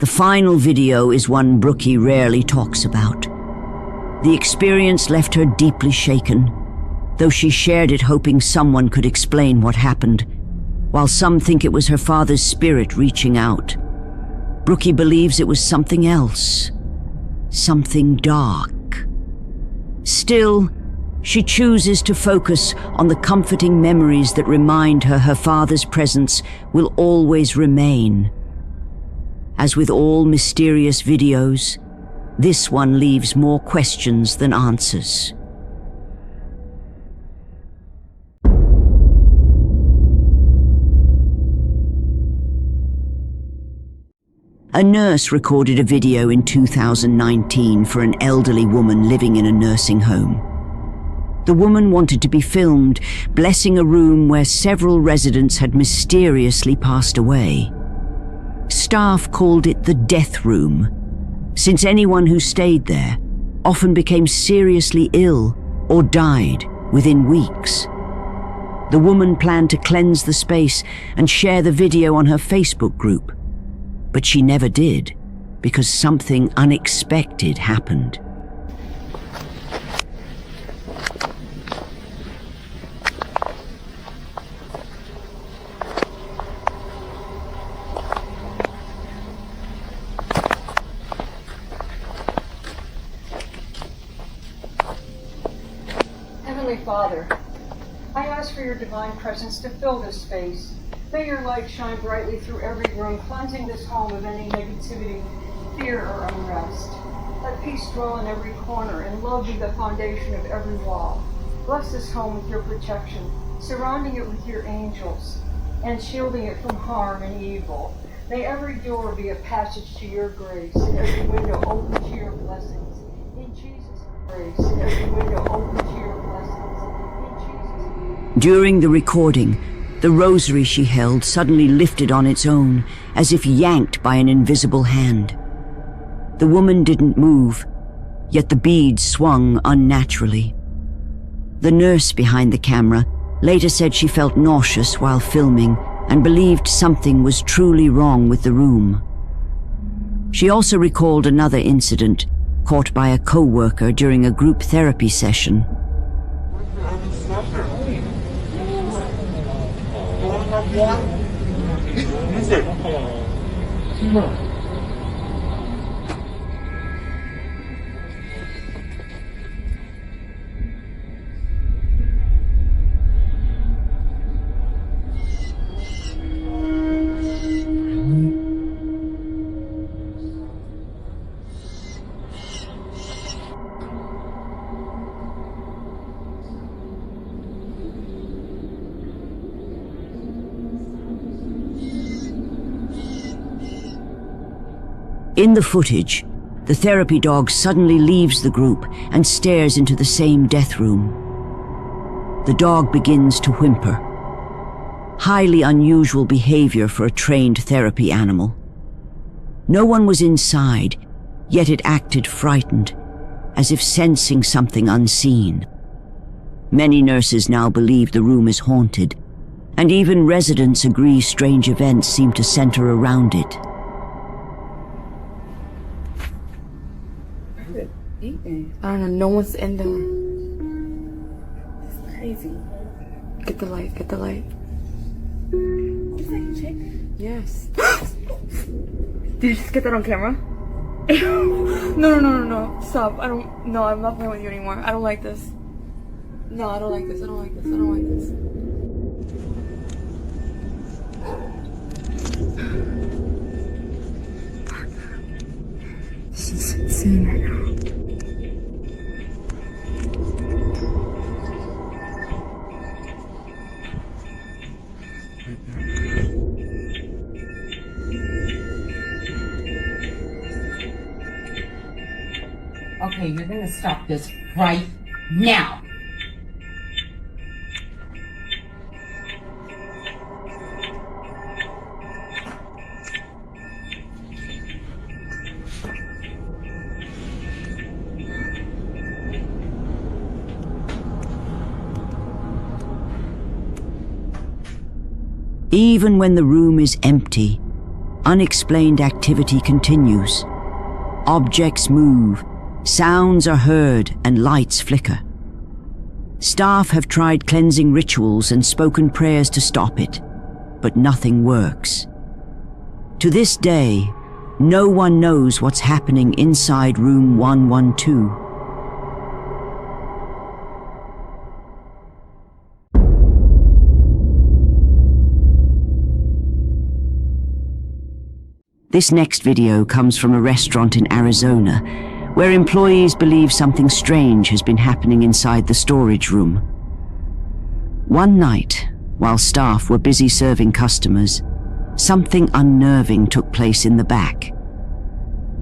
The final video is one Brookie rarely talks about. The experience left her deeply shaken, though she shared it hoping someone could explain what happened, while some think it was her father's spirit reaching out. Brookie believes it was something else, something dark. Still, she chooses to focus on the comforting memories that remind her her father's presence will always remain. As with all mysterious videos, this one leaves more questions than answers. A nurse recorded a video in 2019 for an elderly woman living in a nursing home. The woman wanted to be filmed blessing a room where several residents had mysteriously passed away. Staff called it the death room, since anyone who stayed there often became seriously ill or died within weeks. The woman planned to cleanse the space and share the video on her Facebook group, but she never did because something unexpected happened. Father, I ask for your divine presence to fill this space. May your light shine brightly through every room, cleansing this home of any negativity, fear, or unrest. Let peace dwell in every corner and love be the foundation of every wall. Bless this home with your protection, surrounding it with your angels, and shielding it from harm and evil. May every door be a passage to your grace, and every window open to your blessings. In Jesus' grace, and every window open to your blessings. During the recording, the rosary she held suddenly lifted on its own, as if yanked by an invisible hand. The woman didn't move, yet the beads swung unnaturally. The nurse behind the camera later said she felt nauseous while filming and believed something was truly wrong with the room. She also recalled another incident caught by a co-worker during a group therapy session. In the footage, the therapy dog suddenly leaves the group and stares into the same death room. The dog begins to whimper. Highly unusual behavior for a trained therapy animal. No one was inside, yet it acted frightened, as if sensing something unseen. Many nurses now believe the room is haunted, and even residents agree strange events seem to center around it. I don't know, no one's in there. It's crazy. Get the light, get the light. Is that you, chick? Yes. Did you just get that on camera? No. Stop. No, I'm not playing with you anymore. I don't like this. No, I don't like this. I don't like this. I don't like this. This is insane right now. Okay, you're gonna stop this right now. Even when the room is empty, unexplained activity continues. Objects move, sounds are heard, and lights flicker. Staff have tried cleansing rituals and spoken prayers to stop it, but nothing works. To this day, no one knows what's happening inside room 112. This next video comes from a restaurant in Arizona, where employees believe something strange has been happening inside the storage room. One night, while staff were busy serving customers, something unnerving took place in the back.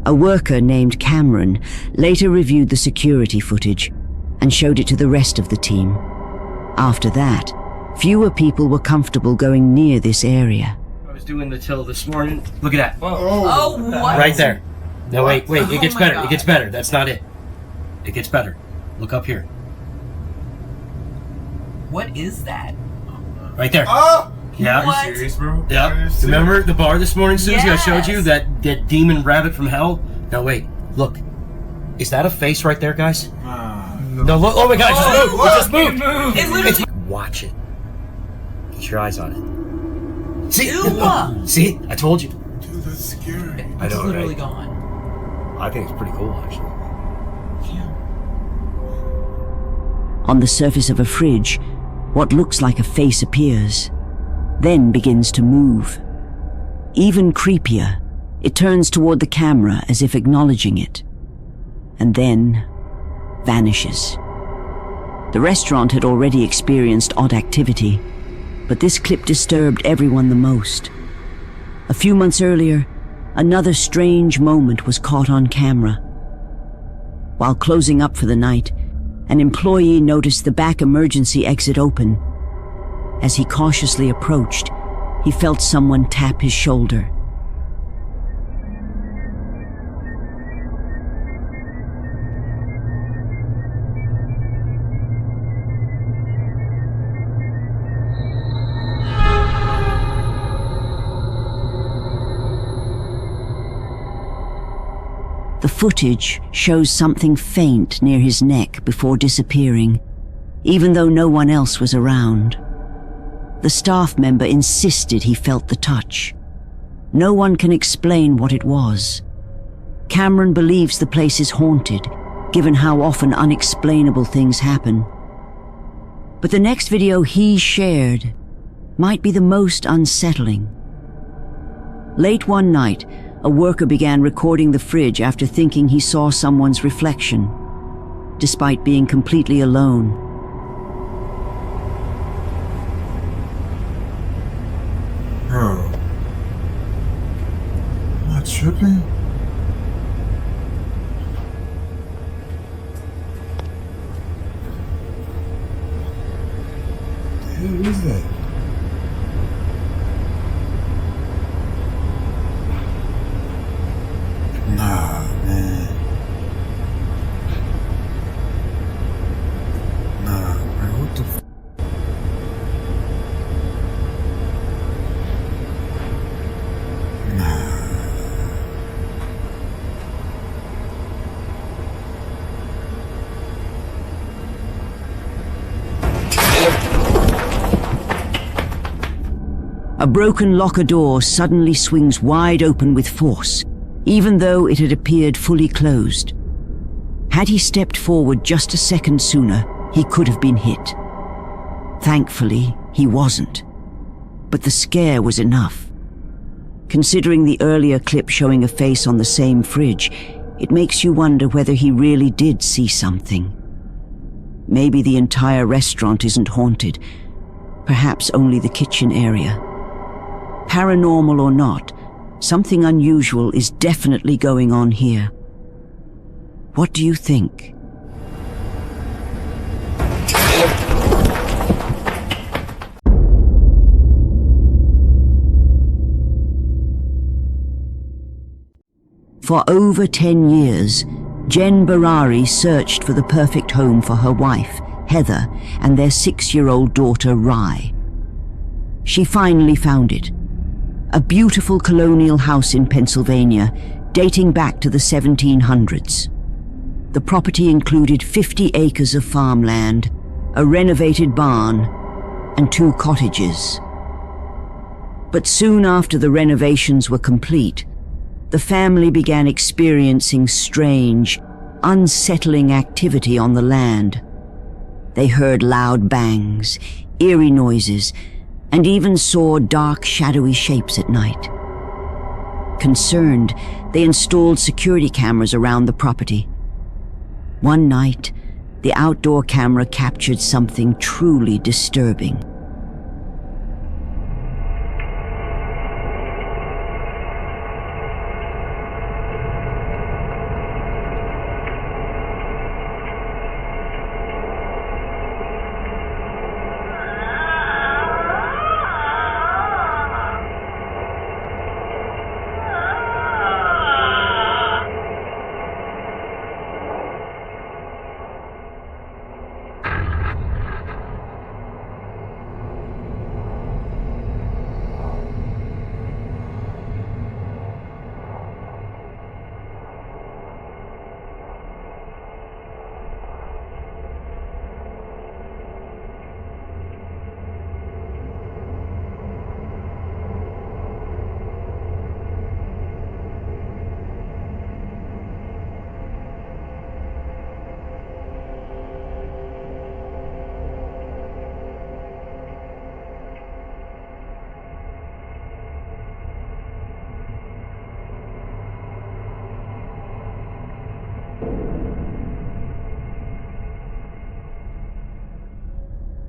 A worker named Cameron later reviewed the security footage and showed it to the rest of the team. After that, fewer people were comfortable going near this area. I was doing the till this morning. Look at that. Oh, what? Right there. No, wait, it gets better. It gets better. That's not it. It gets better. Look up here. What is that? Right there. Oh! Yeah. What? Are you serious, bro? Yeah. Remember the bar this morning, Susie? I showed you that demon rabbit from hell? Now wait, look. Is that a face right there, guys? No, look. Oh my God, it just moved. It just moved. It literally... Watch it. Get your eyes on it. See? Ew. See? I told you. Dude, that's scary. I know, It's literally right? gone. I think it's pretty cool, actually. On the surface of a fridge, what looks like a face appears, then begins to move. Even creepier, it turns toward the camera as if acknowledging it, and then vanishes. The restaurant had already experienced odd activity, but this clip disturbed everyone the most. A few months earlier, another strange moment was caught on camera. While closing up for the night, an employee noticed the back emergency exit open. As he cautiously approached, he felt someone tap his shoulder. The footage shows something faint near his neck before disappearing, even though no one else was around. The staff member insisted he felt the touch. No one can explain what it was. Cameron believes the place is haunted, given how often unexplainable things happen. But the next video he shared might be the most unsettling. Late one night, a worker began recording the fridge after thinking he saw someone's reflection, despite being completely alone. Bro, am I tripping? The hell is that? Nah, man. Nah, bro, what the f? A broken locker door suddenly swings wide open with force, even though it had appeared fully closed. Had he stepped forward just a second sooner, he could have been hit. Thankfully, he wasn't. But the scare was enough. Considering the earlier clip showing a face on the same fridge, it makes you wonder whether he really did see something. Maybe the entire restaurant isn't haunted, perhaps only the kitchen area. Paranormal or not, something unusual is definitely going on here. What do you think? For over 10 years, Jen Barari searched for the perfect home for her wife, Heather, and their 6-year-old daughter, Rye. She finally found it. A beautiful colonial house in Pennsylvania, dating back to the 1700s. The property included 50 acres of farmland, a renovated barn, and 2 cottages. But soon after the renovations were complete, the family began experiencing strange, unsettling activity on the land. They heard loud bangs, eerie noises, and even saw dark, shadowy shapes at night. Concerned, they installed security cameras around the property. One night, the outdoor camera captured something truly disturbing.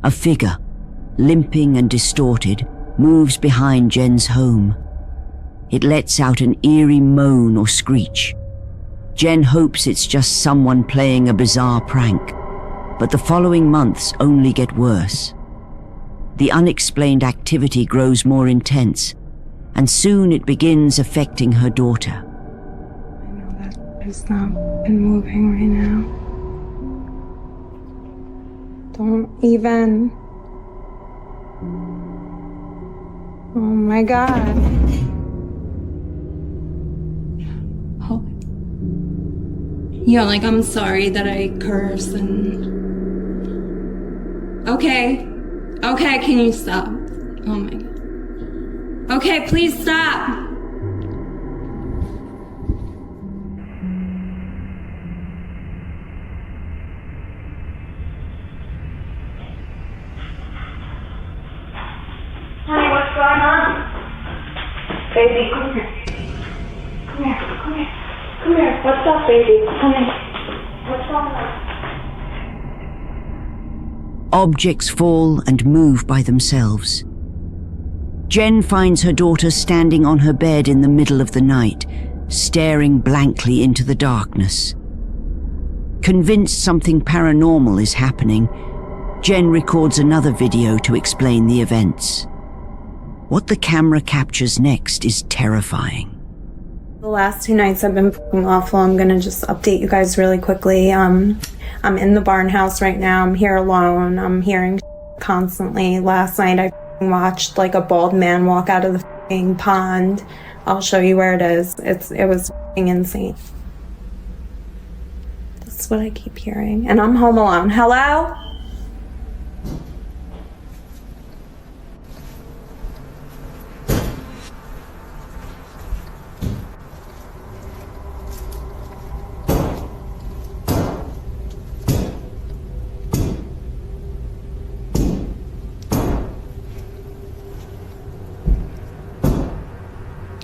A figure, limping and distorted, moves behind Jen's home. It lets out an eerie moan or screech. Jen hopes it's just someone playing a bizarre prank, but the following months only get worse. The unexplained activity grows more intense, and soon it begins affecting her daughter. I know that it's not been moving right now. Don't even. Oh my God. Yeah, like, I'm sorry that I curse and... Okay. Okay, can you stop? Oh my God. Okay, please stop. Honey, what's going on? Baby, come here. Come here, come here. Come here. What's up, baby? Come here. What's going on? Objects fall and move by themselves. Jen finds her daughter standing on her bed in the middle of the night, staring blankly into the darkness. Convinced something paranormal is happening, Jen records another video to explain the events. What the camera captures next is terrifying. The last 2 nights have been awful. I'm gonna just update you guys really quickly. I'm in the barn house right now. I'm here alone. I'm hearing constantly. Last night I watched like a bald man walk out of the pond. I'll show you where it is. It was insane. That's what I keep hearing. And I'm home alone. Hello?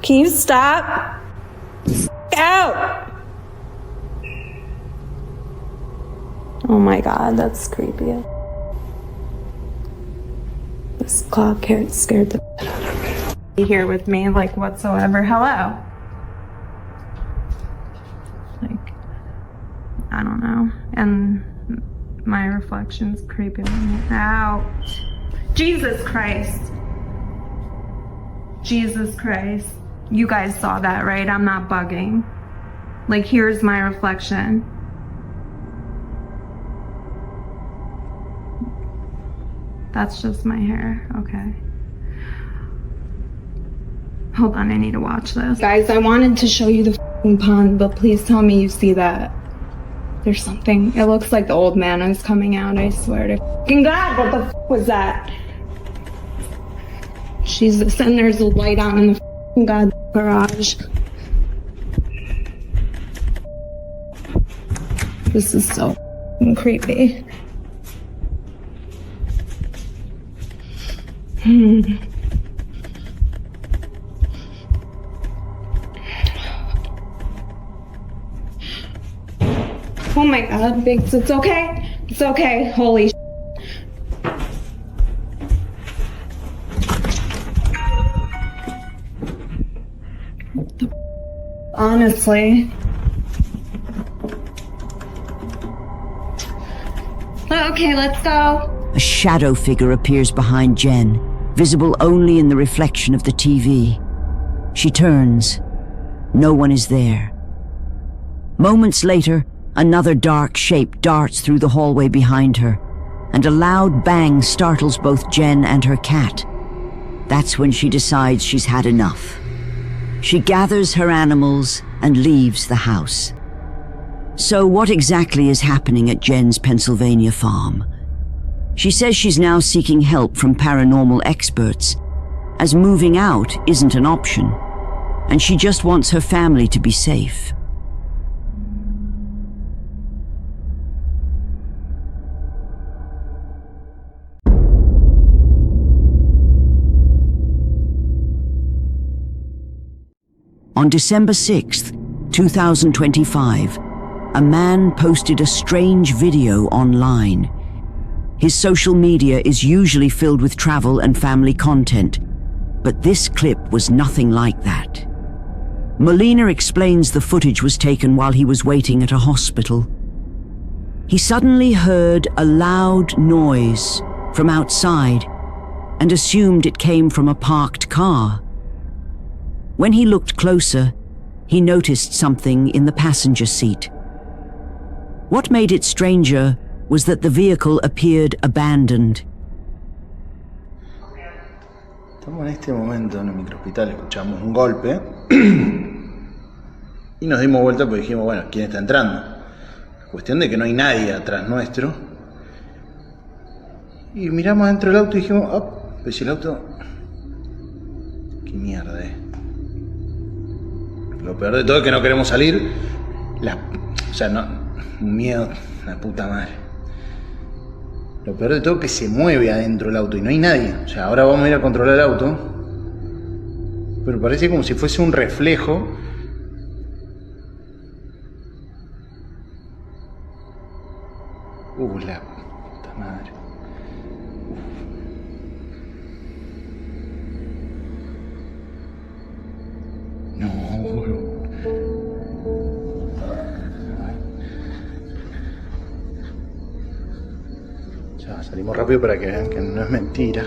Can you stop? Out! Oh my God, that's creepy. This clock scared the shit out of me. Be here with me, like, whatsoever. Hello? Like, I don't know. And my reflection's creeping me out. Jesus Christ. Jesus Christ. You guys saw that, right? I'm not bugging. Like, here's my reflection. That's just my hair. Okay. Hold on, I need to watch this. Guys, I wanted to show you the f***ing pond, but please tell me you see that. There's something. It looks like the old man is coming out, I swear to f***ing God, what the f*** was that? Jesus, and there's a light on in the f***ing God garage. This is so f***ing creepy. Oh my God, Biggs, it's okay. It's okay. Holy shit. Honestly. Okay, let's go. A shadow figure appears behind Jen, visible only in the reflection of the TV. She turns. No one is there. Moments later, another dark shape darts through the hallway behind her, and a loud bang startles both Jen and her cat. That's when she decides she's had enough. She gathers her animals and leaves the house. So what exactly is happening at Jen's Pennsylvania farm? She says she's now seeking help from paranormal experts, as moving out isn't an option, and she just wants her family to be safe. On December 6th, 2025, a man posted a strange video online. His social media is usually filled with travel and family content, but this clip was nothing like that. Molina explains the footage was taken while he was waiting at a hospital. He suddenly heard a loud noise from outside and assumed it came from a parked car. When he looked closer, he noticed something in the passenger seat. What made it stranger was that the vehicle appeared abandoned. Estamos en este momento en el microhospital, escuchamos un golpe y nos dimos vuelta porque dijimos, bueno, ¿quién está entrando? Cuestión de que no hay nadie atrás nuestro. Y miramos dentro del auto y dijimos, oh, pues el auto... Qué mierda, Lo peor de todo es que no queremos salir. O sea, no... Un miedo, la puta madre. Lo peor de todo es que se mueve adentro del auto y no hay nadie. O sea, ahora vamos a ir a controlar el auto. Pero parece como si fuese un reflejo. La puta madre. No, boludo. Ya, salimos rápido para que vean que no es mentira.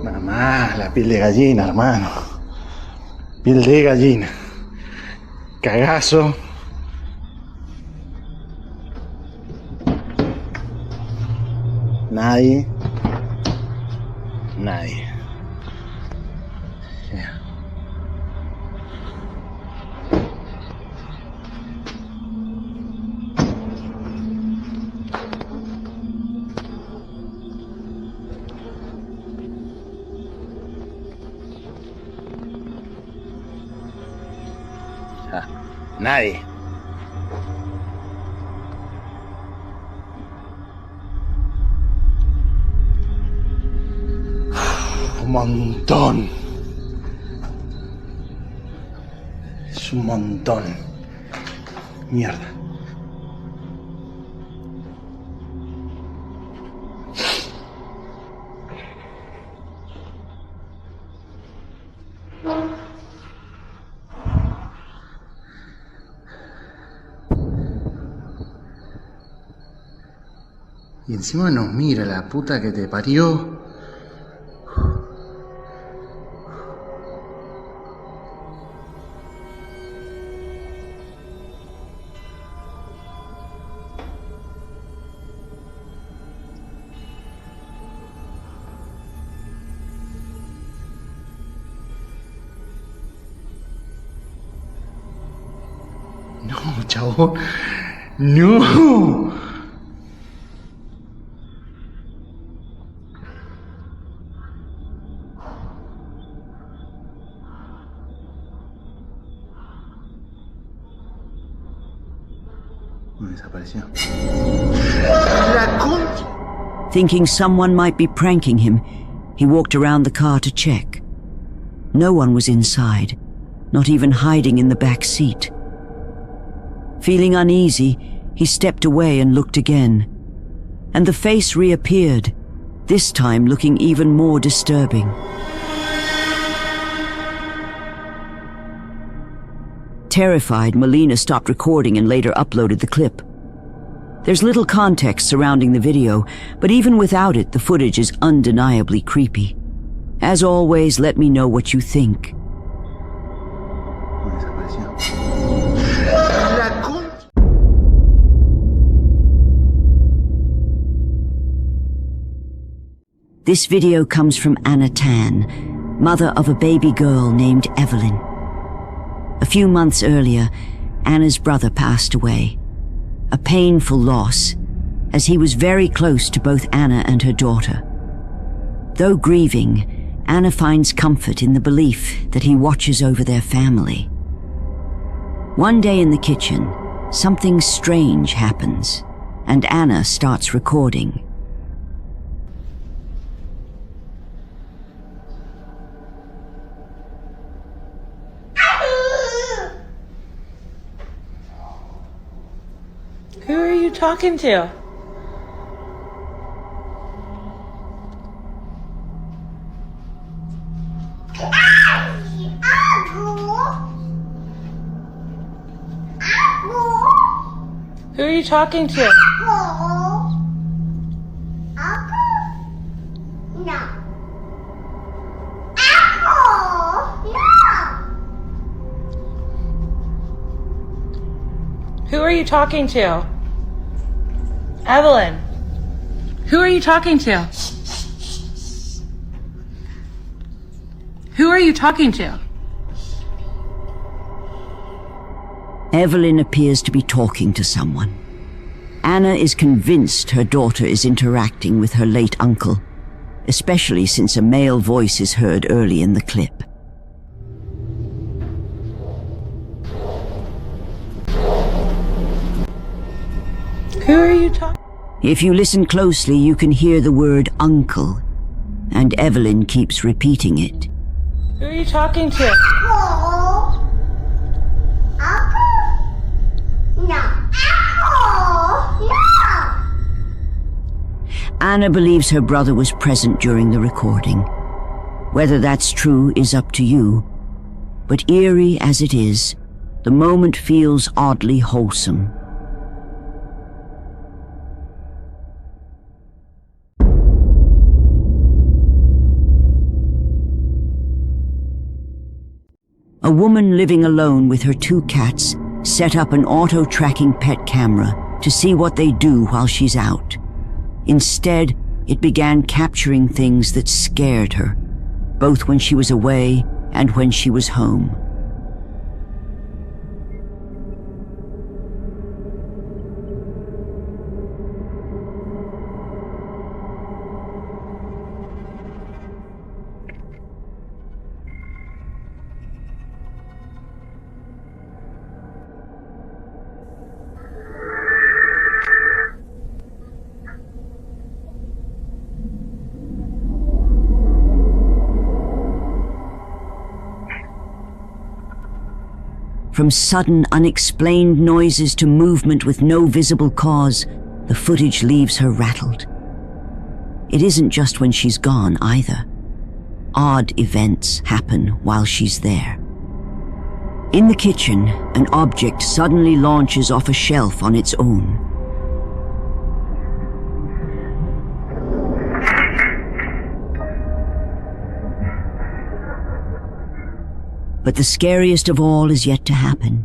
Mamá, la piel de gallina, hermano. Piel de gallina. Cagazo. Nadie. Yeah. Nadie. Un montón. Es un montón. Mierda. Y encima nos mira la puta que te parió. No, chavo. No. Desapareció. Thinking someone might be pranking him, he walked around the car to check. No one was inside, not even hiding in the back seat. Feeling uneasy, he stepped away and looked again. And the face reappeared, this time looking even more disturbing. Terrified, Melina stopped recording and later uploaded the clip. There's little context surrounding the video, but even without it, the footage is undeniably creepy. As always, let me know what you think. This video comes from Anna Tan, mother of a baby girl named Evelyn. A few months earlier, Anna's brother passed away. A painful loss, as he was very close to both Anna and her daughter. Though grieving, Anna finds comfort in the belief that he watches over their family. One day in the kitchen, something strange happens, and Anna starts recording. Who are you talking to? Who are you talking to? Who are you talking to? Evelyn, who are you talking to? Who are you talking to? Evelyn appears to be talking to someone. Anna is convinced her daughter is interacting with her late uncle, especially since a male voice is heard early in the clip. Who are you talking? If you listen closely, you can hear the word uncle, and Evelyn keeps repeating it. Who are you talking to? Anna believes her brother was present during the recording. Whether that's true is up to you, but eerie as it is, the moment feels oddly wholesome. A woman living alone with her 2 cats set up an auto-tracking pet camera to see what they do while she's out. Instead, it began capturing things that scared her, both when she was away and when she was home. From sudden, unexplained noises to movement with no visible cause, the footage leaves her rattled. It isn't just when she's gone either. Odd events happen while she's there. In the kitchen, an object suddenly launches off a shelf on its own. But the scariest of all is yet to happen.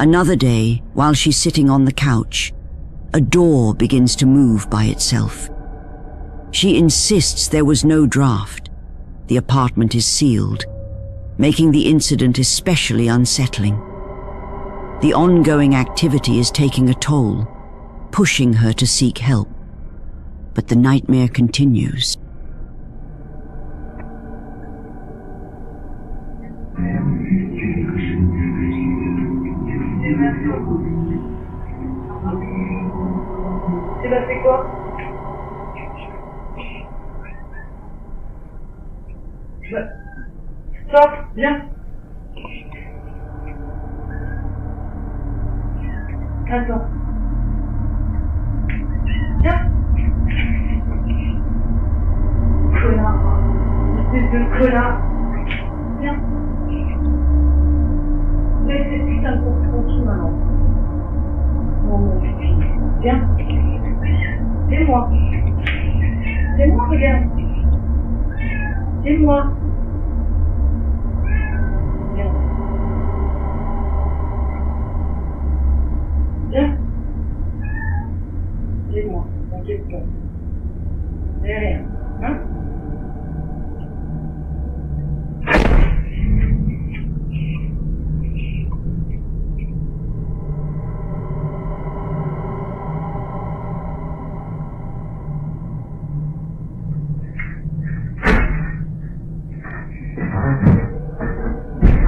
Another day, while she's sitting on the couch, a door begins to move by itself. She insists there was no draft. The apartment is sealed, making the incident especially unsettling. The ongoing activity is taking a toll, pushing her to seek help. But the nightmare continues. Tu m'as fait quoi? Sors, viens. Attends. Viens. Connard. Espèce de connard. Viens. Laisse cette putain de porte tranquille maintenant. Oh mon Dieu. Viens. C'est moi. C'est moi, regarde. C'est moi. Viens. Viens. C'est moi. T'inquiète pas. C'est rien. Hein?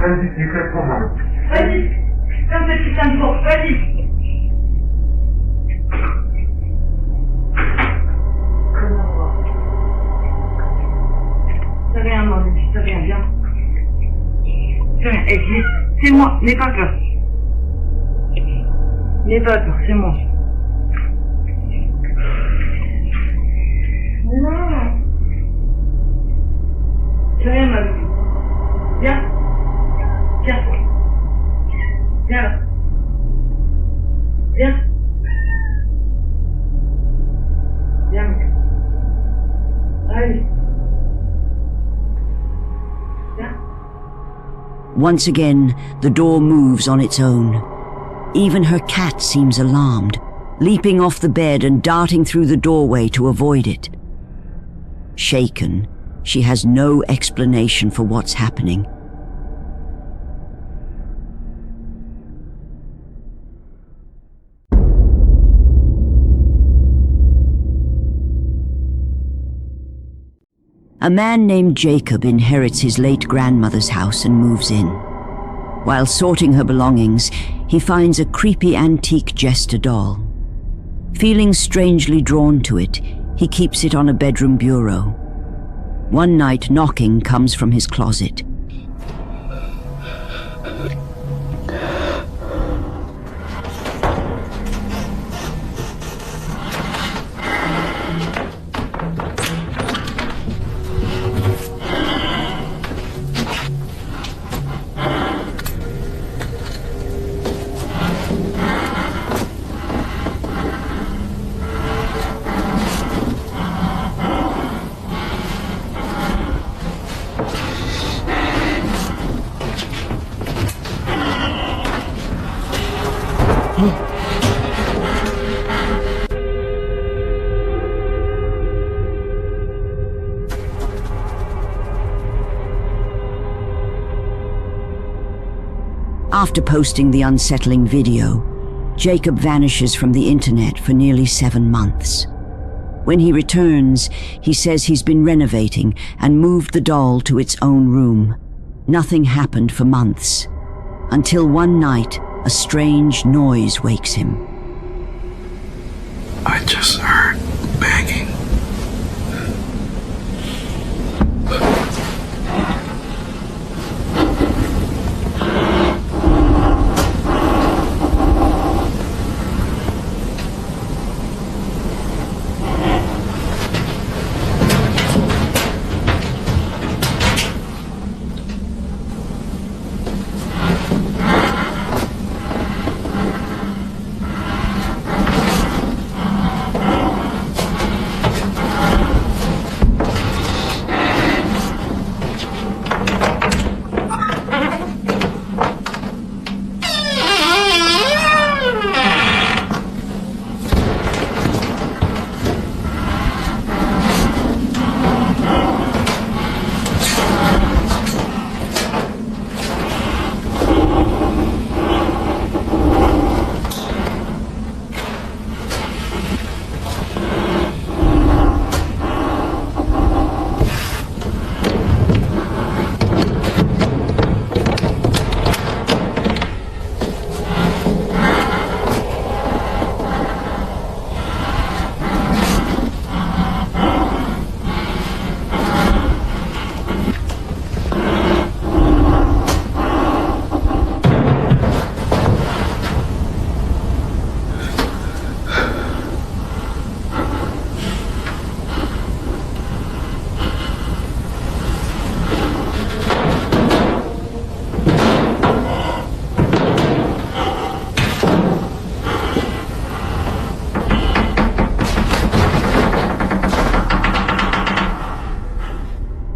Vas-y, éclate-moi. Vas-y. Ferme cette putain de porte. Vas-y. T'as rien, mon petit, t'as rien, viens. T'as rien, c'est moi, n'aie pas peur. Nettoie-toi, c'est bon. Voilà. C'est rien, ma vie. Viens. Viens. Viens là. Viens. Viens. Allez. Viens. Once again, the door moves on its own. Even her cat seems alarmed, leaping off the bed and darting through the doorway to avoid it. Shaken, she has no explanation for what's happening. A man named Jacob inherits his late grandmother's house and moves in. While sorting her belongings, he finds a creepy antique jester doll. Feeling strangely drawn to it, he keeps it on a bedroom bureau. One night, knocking comes from his closet. After posting the unsettling video, Jacob vanishes from the internet for nearly 7 months. When he returns, he says he's been renovating and moved the doll to its own room. Nothing happened for months, until one night, a strange noise wakes him. I just heard banging.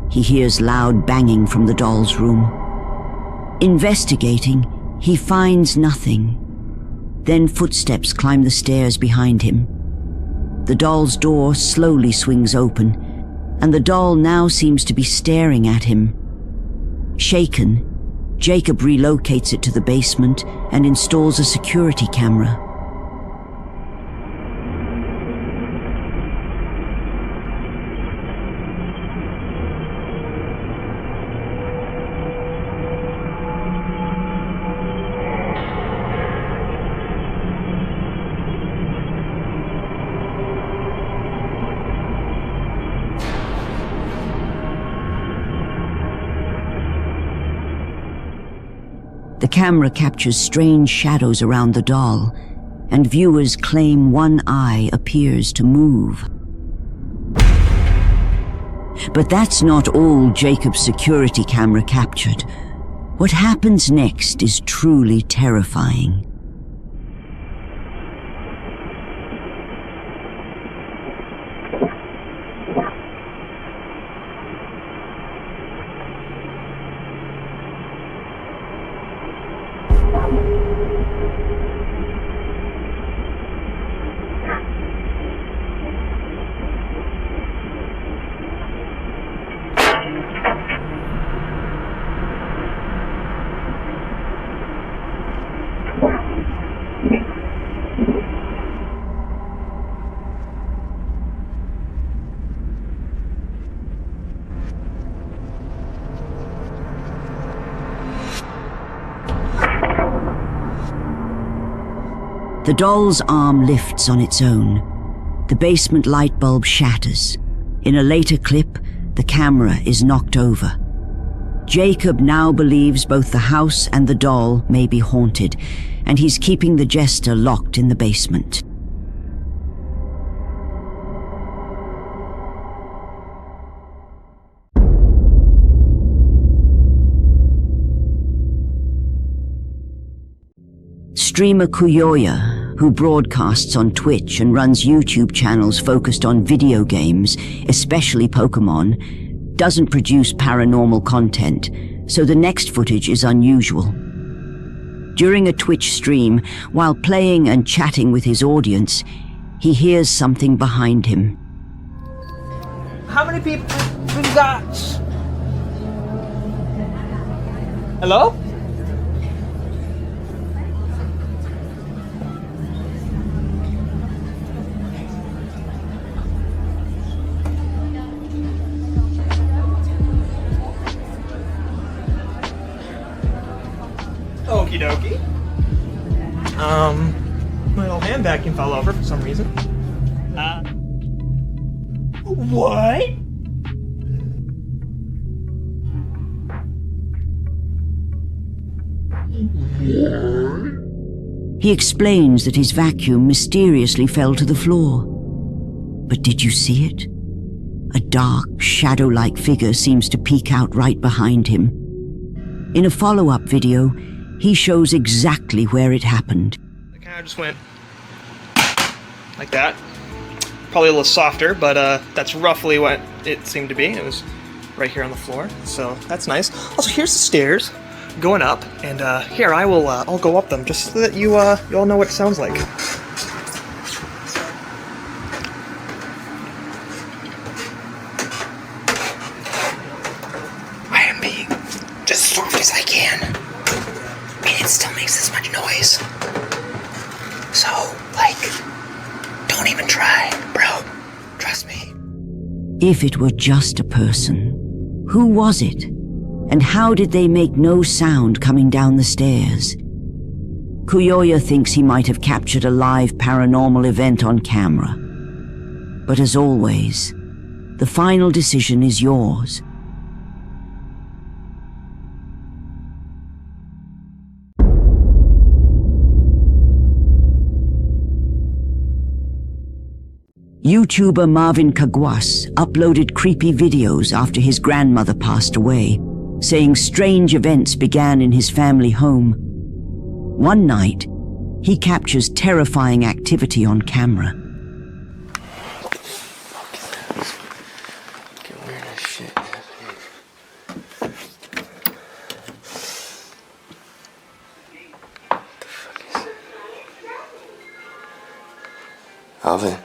He hears loud banging from the doll's room. Investigating, he finds nothing. Then footsteps climb the stairs behind him. The doll's door slowly swings open, and the doll now seems to be staring at him. Shaken, Jacob relocates it to the basement and installs a security camera. The camera captures strange shadows around the doll, and viewers claim one eye appears to move. But that's not all Jacob's security camera captured. What happens next is truly terrifying. The doll's arm lifts on its own. The basement light bulb shatters. In a later clip, the camera is knocked over. Jacob now believes both the house and the doll may be haunted, and he's keeping the jester locked in the basement. Streamer Kuyoya, who broadcasts on Twitch and runs YouTube channels focused on video games, especially Pokemon, doesn't produce paranormal content, so the next footage is unusual. During a Twitch stream, while playing and chatting with his audience, he hears something behind him. How many people we got? Hello? Okie dokie. My little hand vacuum fell over for some reason. What? He explains that his vacuum mysteriously fell to the floor. But did you see it? A dark, shadow-like figure seems to peek out right behind him. In a follow-up video, he shows exactly where it happened. I kind of just went like that. Probably a little softer, but that's roughly what it seemed to be. It was right here on the floor, so that's nice. Also, here's the stairs going up, and here I'll go up them just so that you all know what it sounds like. I am being as soft as I can. And it still makes this much noise. So, like, don't even try, bro. Trust me. If it were just a person, who was it? And how did they make no sound coming down the stairs? Kuyoya thinks he might have captured a live paranormal event on camera. But as always, the final decision is yours. YouTuber Marvin Caguas uploaded creepy videos after his grandmother passed away, saying strange events began in his family home. One night, he captures terrifying activity on camera. Alvin.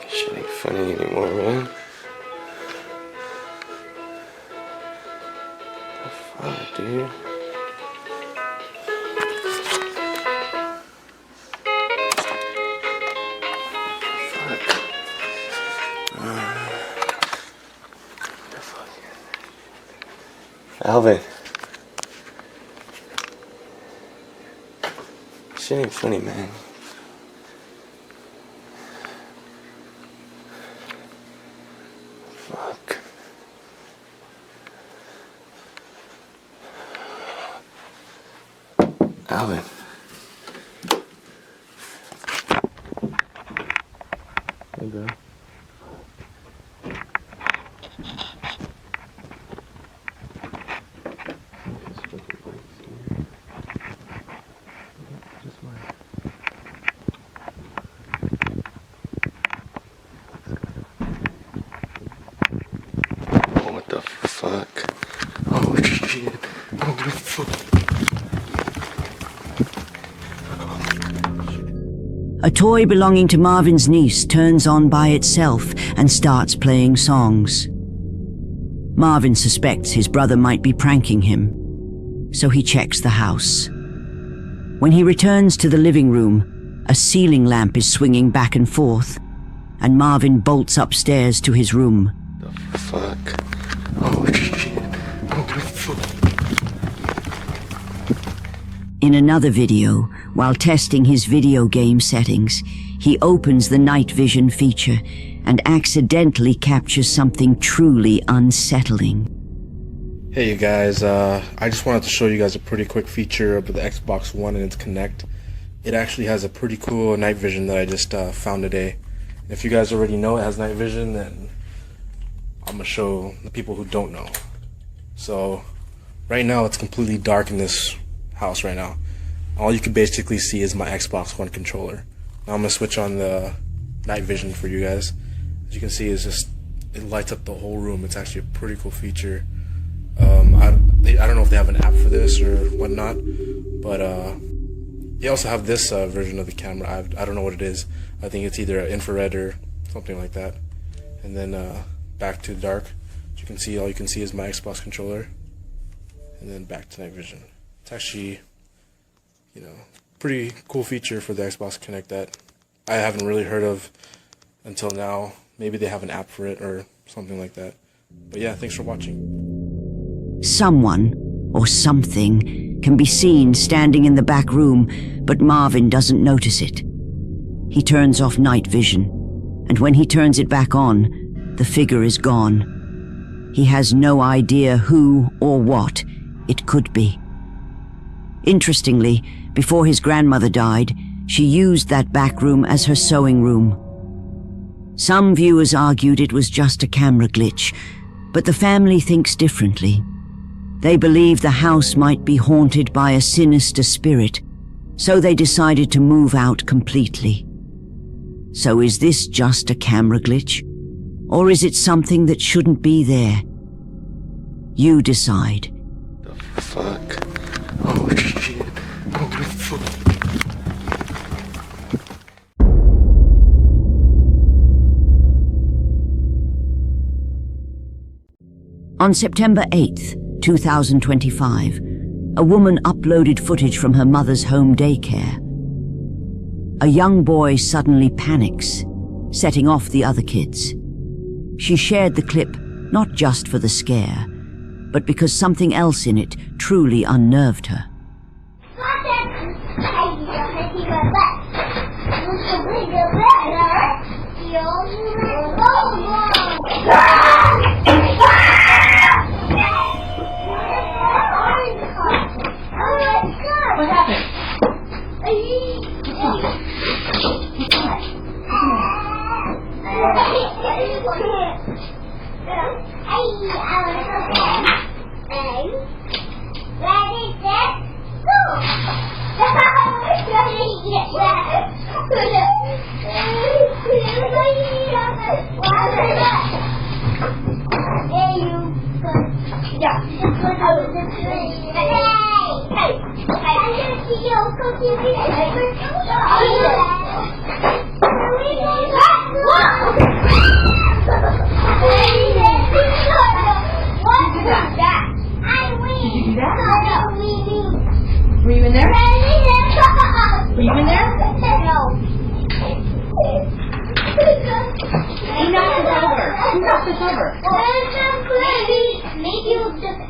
Shit ain't funny anymore, man. The fuck, dude? Alvin. Shit ain't funny, man. Alan. Hey, bro. Oh, what the fuck? Oh, shit. Oh, what the fuck? A toy belonging to Marvin's niece turns on by itself and starts playing songs. Marvin suspects his brother might be pranking him, so he checks the house. When he returns to the living room, a ceiling lamp is swinging back and forth, and Marvin bolts upstairs to his room. The fuck? Oh, shit. Oh, what the fuck? In another video, while testing his video game settings, he opens the night vision feature and accidentally captures something truly unsettling. Hey you guys, I just wanted to show you guys a pretty quick feature of the Xbox One and its Kinect. It actually has a pretty cool night vision that I just found today. And if you guys already know it has night vision, then I'm gonna show the people who don't know. So right now it's completely dark in this house right now. All you can basically see is my Xbox One controller. Now I'm gonna switch on the night vision for you guys. As you can see, it lights up the whole room. It's actually a pretty cool feature. I don't know if they have an app for this or whatnot, but they also have this version of the camera. I don't know what it is. I think it's either infrared or something like that. And then back to dark. As you can see, all you can see is my Xbox controller. And then back to night vision. It's actually, you know, pretty cool feature for the Xbox Kinect that I haven't really heard of until now. Maybe they have an app for it or something like that. But yeah, thanks for watching. Someone, or something, can be seen standing in the back room, but Marvin doesn't notice it. He turns off night vision, and when he turns it back on, the figure is gone. He has no idea who or what it could be. Interestingly, before his grandmother died, she used that back room as her sewing room. Some viewers argued it was just a camera glitch, but the family thinks differently. They believe the house might be haunted by a sinister spirit, so they decided to move out completely. So is this just a camera glitch? Or is it something that shouldn't be there? You decide. The fuck? Oh shit. Oh, what the fuck? On September 8th, 2025, a woman uploaded footage from her mother's home daycare. A young boy suddenly panics, setting off the other kids. She shared the clip not just for the scare, but because something else in it truly unnerved her. What happened? Were you in there? Were you in there? No. Who knocked this over? Who knocked this over? Maybe it was just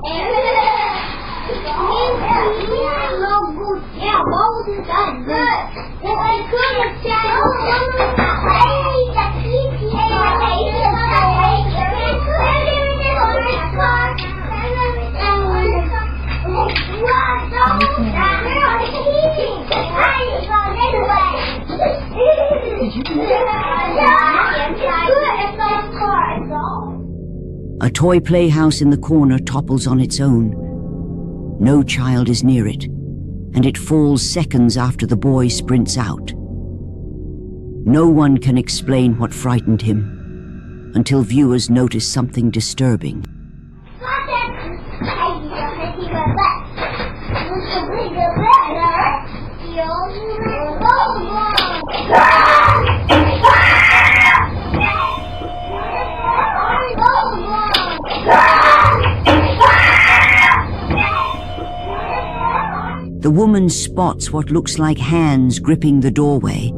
yeah, what was it done? If I could have said, A toy playhouse in the corner topples on its own. No child is near it, and it falls seconds after the boy sprints out. No one can explain what frightened him, until viewers notice something disturbing. The woman spots what looks like hands gripping the doorway,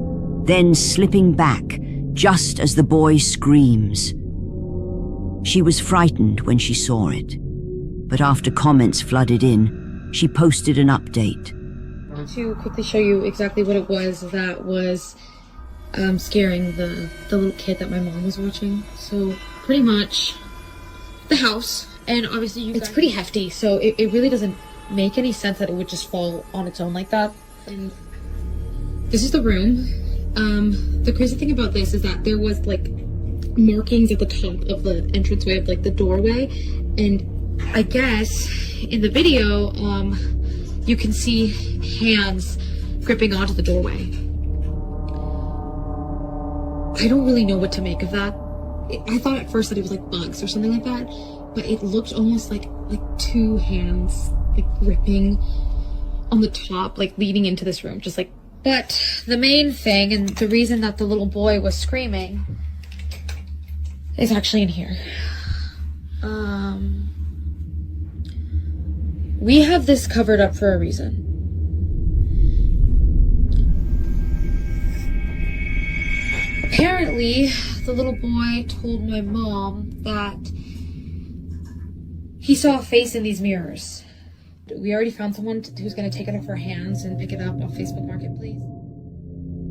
then slipping back just as the boy screams. She was frightened when she saw it, but after comments flooded in, she posted an update. To quickly show you exactly what it was that was scaring the little kid that my mom was watching. So pretty much the house, and obviously it's pretty hefty, so it really doesn't make any sense that it would just fall on its own like that. And this is the room. The crazy thing about this is that there was like markings at the top of the entranceway of like the doorway, and I guess in the video you can see hands gripping onto the doorway. I don't really know what to make of that. I thought at first that it was like bugs or something like that, but it looked almost like two hands like gripping on the top, like leading into this room, just like. But the main thing, and the reason that the little boy was screaming, is actually in here. We have this covered up for a reason. Apparently, the little boy told my mom that he saw a face in these mirrors. We already found someone who's going to take it off our hands and pick it up off Facebook Marketplace.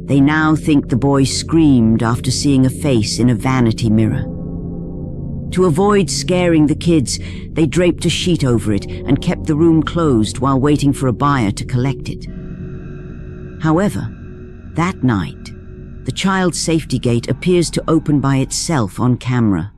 They now think the boy screamed after seeing a face in a vanity mirror. To avoid scaring the kids, they draped a sheet over it and kept the room closed while waiting for a buyer to collect it. However, that night, the child's safety gate appears to open by itself on camera.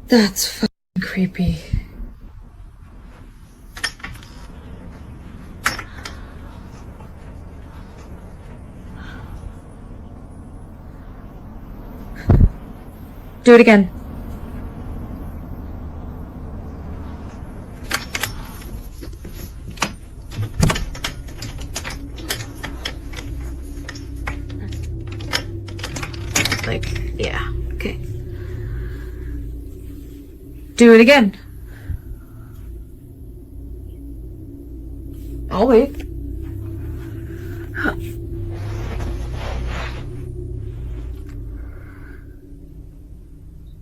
That's fucking creepy. Do it again. Like, yeah, okay. Do it again. I'll wait.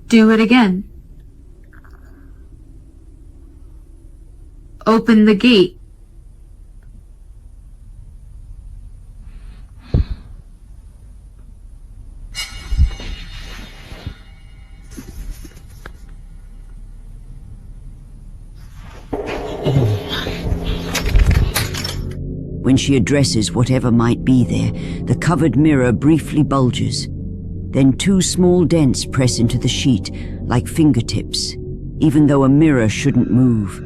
Do it again. Open the gate. When she addresses whatever might be there, the covered mirror briefly bulges. Then two small dents press into the sheet, like fingertips, even though a mirror shouldn't move.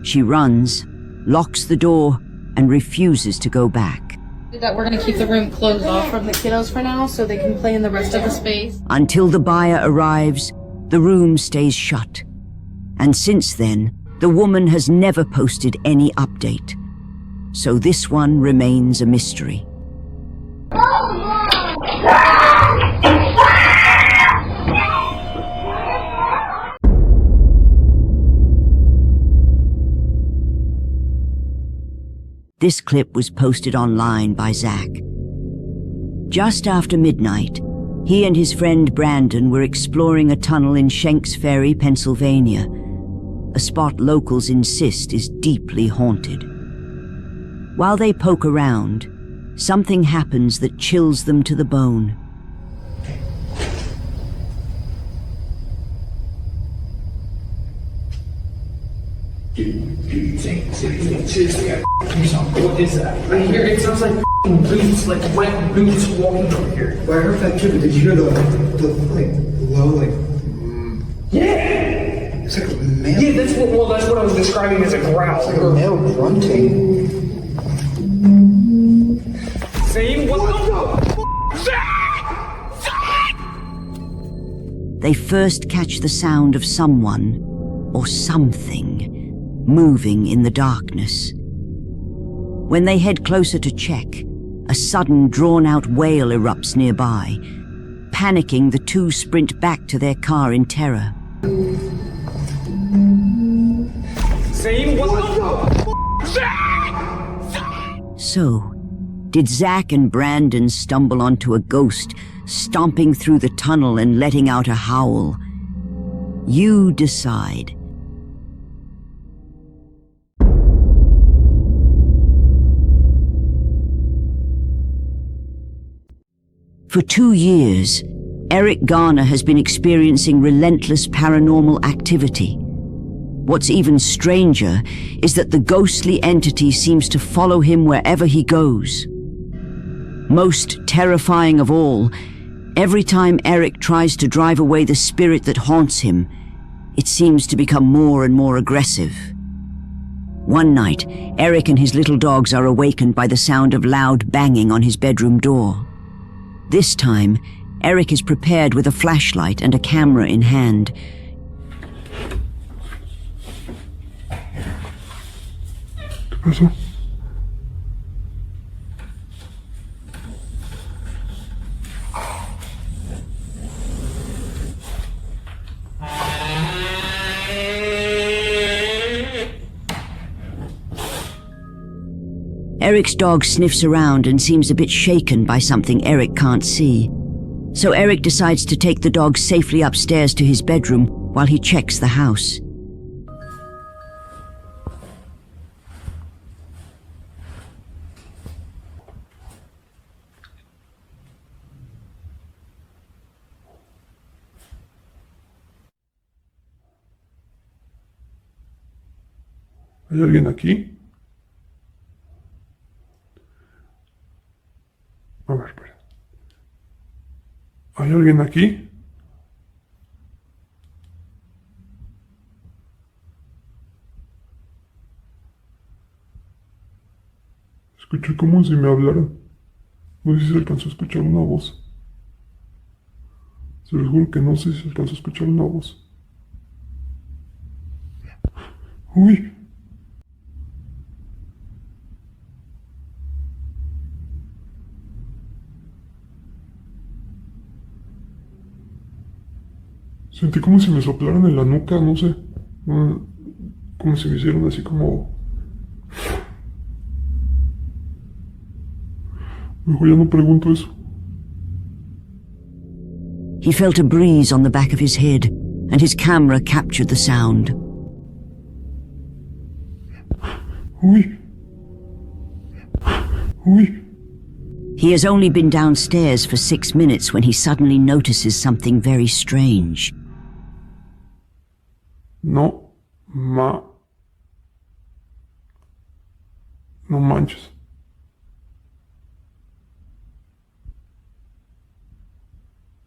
She runs, locks the door, and refuses to go back. That we're going to keep the room closed off from the kiddos for now so they can play in the rest of the space. Until the buyer arrives, the room stays shut. And since then, the woman has never posted any update. So this one remains a mystery. This clip was posted online by Zach. Just after midnight, he and his friend Brandon were exploring a tunnel in Shanks Ferry, Pennsylvania, a spot locals insist is deeply haunted. While they poke around, something happens that chills them to the bone. Do you think What is that? I hear it sounds like boots, like wet boots walking over here. Well, I heard that too, but did you hear the low, like... Yeah! It's like a male... Yeah, that's what I was describing as a growl. It's like a male grunting. Zane, what the They first catch the sound of someone or something moving in the darkness. When they head closer to check, a sudden drawn-out wail erupts nearby. Panicking, the two sprint back to their car in terror. Zane, what the So, did Zach and Brandon stumble onto a ghost, stomping through the tunnel and letting out a howl? You decide. For 2 years, Eric Garner has been experiencing relentless paranormal activity. What's even stranger is that the ghostly entity seems to follow him wherever he goes. Most terrifying of all, every time Eric tries to drive away the spirit that haunts him, it seems to become more and more aggressive. One night, Eric and his little dogs are awakened by the sound of loud banging on his bedroom door. This time, Eric is prepared with a flashlight and a camera in hand. Eso. Eric's dog sniffs around and seems a bit shaken by something Eric can't see. So Eric decides to take the dog safely upstairs to his bedroom while he checks the house. ¿Hay alguien aquí? A ver, espera. ¿Hay alguien aquí? Escuché como si me hablaran. No sé si se alcanzó a escuchar una voz. Se los juro que no sé si se alcanzó a escuchar una voz. ¡Uy! Sentí como si me soplaran en la nuca, no sé. Como si me hicieron así como... Mejor ya no pregunto eso. He felt a breeze on the back of his head, and his camera captured the sound. Uy. Uy. He has only been downstairs for 6 minutes when he suddenly notices something very strange. No manches.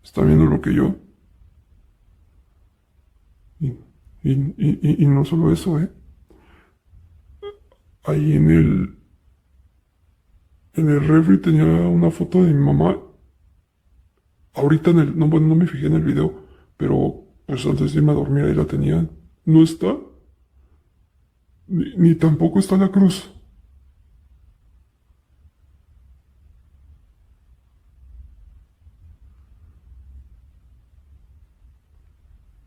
¿Está viendo lo que yo? Y no solo eso, Ahí en el refri tenía una foto de mi mamá. Ahorita no me fijé en el video, pero pues antes de irme a dormir ahí la tenía. No está. Ni tampoco está la cruz.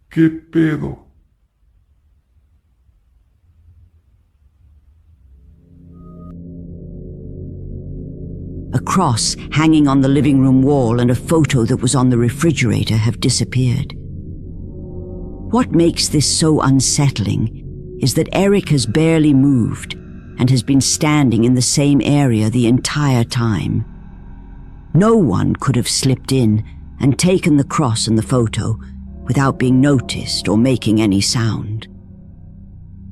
¿Qué pedo? A cross hanging on the living room wall and a photo that was on the refrigerator have disappeared. What makes this so unsettling is that Eric has barely moved and has been standing in the same area the entire time. No one could have slipped in and taken the cross and the photo without being noticed or making any sound.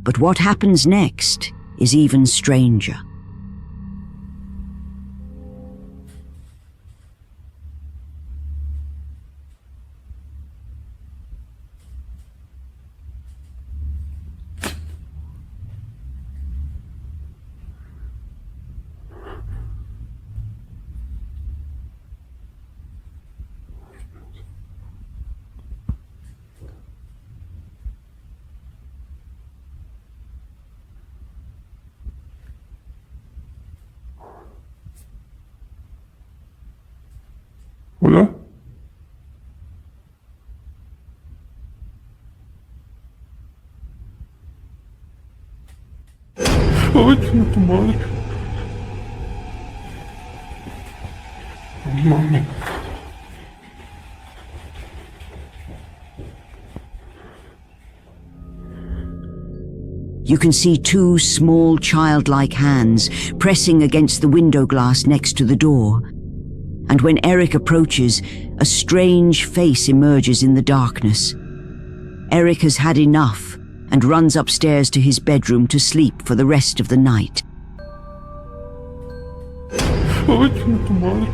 But what happens next is even stranger. ¿Hola? Ay, chinga tu madre. No mames. You can see two small childlike hands pressing against the window glass next to the door. And when Eric approaches, a strange face emerges in the darkness. Eric has had enough and runs upstairs to his bedroom to sleep for the rest of the night. Ay, chinga tu madre.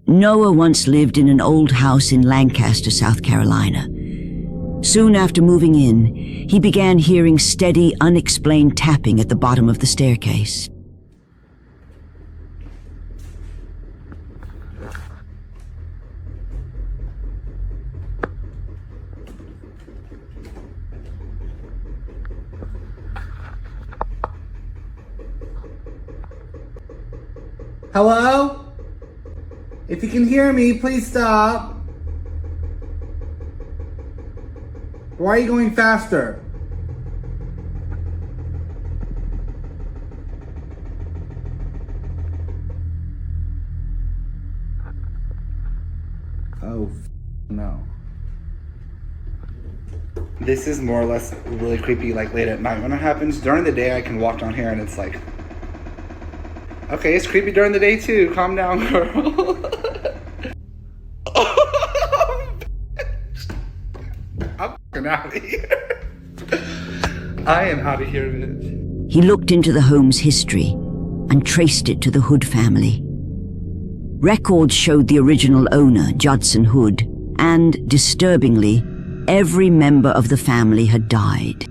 Noah once lived in an old house in Lancaster, South Carolina. Soon after moving in, he began hearing steady, unexplained tapping at the bottom of the staircase. Hello? If you can hear me, please stop. Why are you going faster? Oh, no. This is more or less really creepy, like late at night when it happens. During the day, I can walk down here and it's like, okay, it's creepy during the day too. Calm down, girl. I'm fucking out of here. I am out of here, bitch. He looked into the home's history and traced it to the Hood family. Records showed the original owner, Judson Hood, and, disturbingly, every member of the family had died.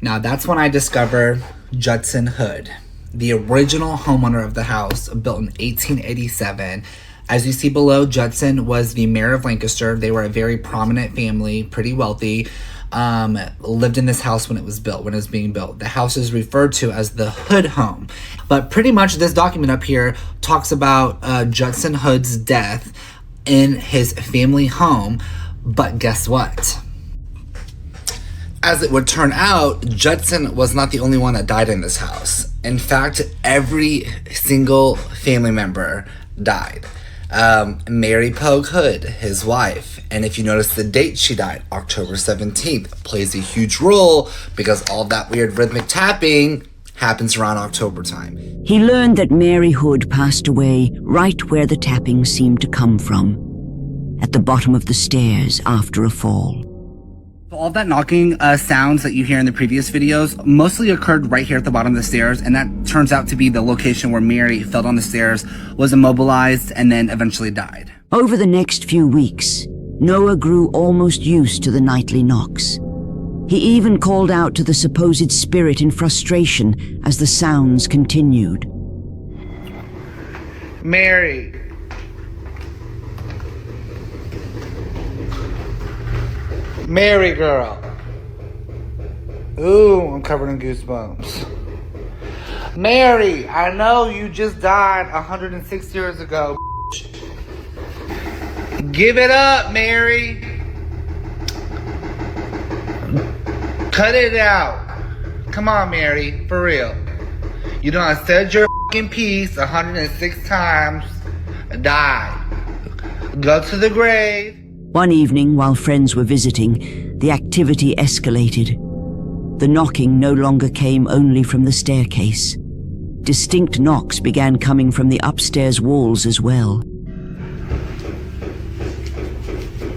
Now that's when I discovered Judson Hood, the original homeowner of the house, built in 1887. As you see below, Judson was the mayor of Lancaster. They were a very prominent family, pretty wealthy. Lived in this house when it was built, when it was being built. The house is referred to as the Hood home. But pretty much this document up here talks about Judson Hood's death in his family home. But guess what? As it would turn out, Judson was not the only one that died in this house. In fact, every single family member died. Mary Pogue Hood, his wife, and if you notice the date she died, October 17th, plays a huge role because all that weird rhythmic tapping happens around October time. He learned that Mary Hood passed away right where the tapping seemed to come from, at the bottom of the stairs after a fall. All that knocking sounds that you hear in the previous videos mostly occurred right here at the bottom of the stairs, and that turns out to be the location where Mary fell down the stairs, was immobilized, and then eventually died. Over the next few weeks, Noah grew almost used to the nightly knocks. He even called out to the supposed spirit in frustration as the sounds continued. Mary. Mary girl. Ooh, I'm covered in goosebumps. Mary, I know you just died 106 years ago. Give it up, Mary. Cut it out. Come on, Mary, for real. You done said your fucking piece 106 times. Die. Go to the grave. One evening, while friends were visiting, the activity escalated. The knocking no longer came only from the staircase. Distinct knocks began coming from the upstairs walls as well.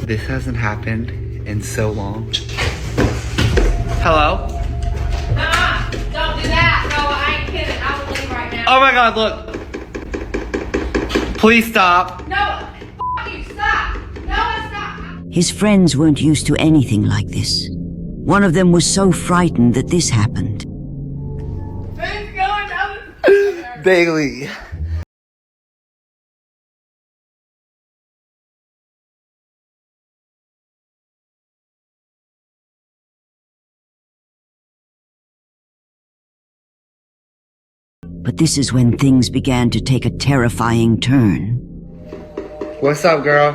This hasn't happened in so long. Hello? Don't do that. No, I ain't kidding. I will leave right now. Oh my god, look. Please stop. No, f you. Stop. No, stop. His friends weren't used to anything like this. One of them was so frightened that this happened. Bailey. But this is when things began to take a terrifying turn. What's up, girl?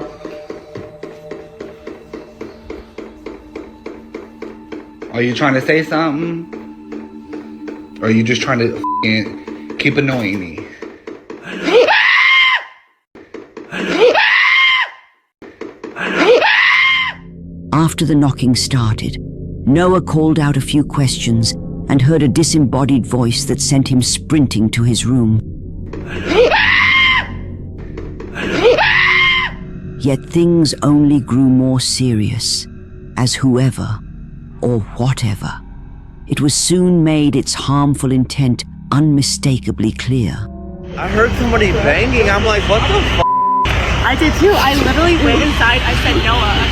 Are you trying to say something? Or are you just trying to keep annoying me? After the knocking started, Noah called out a few questions and heard a disembodied voice that sent him sprinting to his room. Yet things only grew more serious, as whoever, or whatever, it was soon made its harmful intent unmistakably clear. I heard somebody banging. I'm like, what the f***? I did too. I literally went inside. I said, Noah.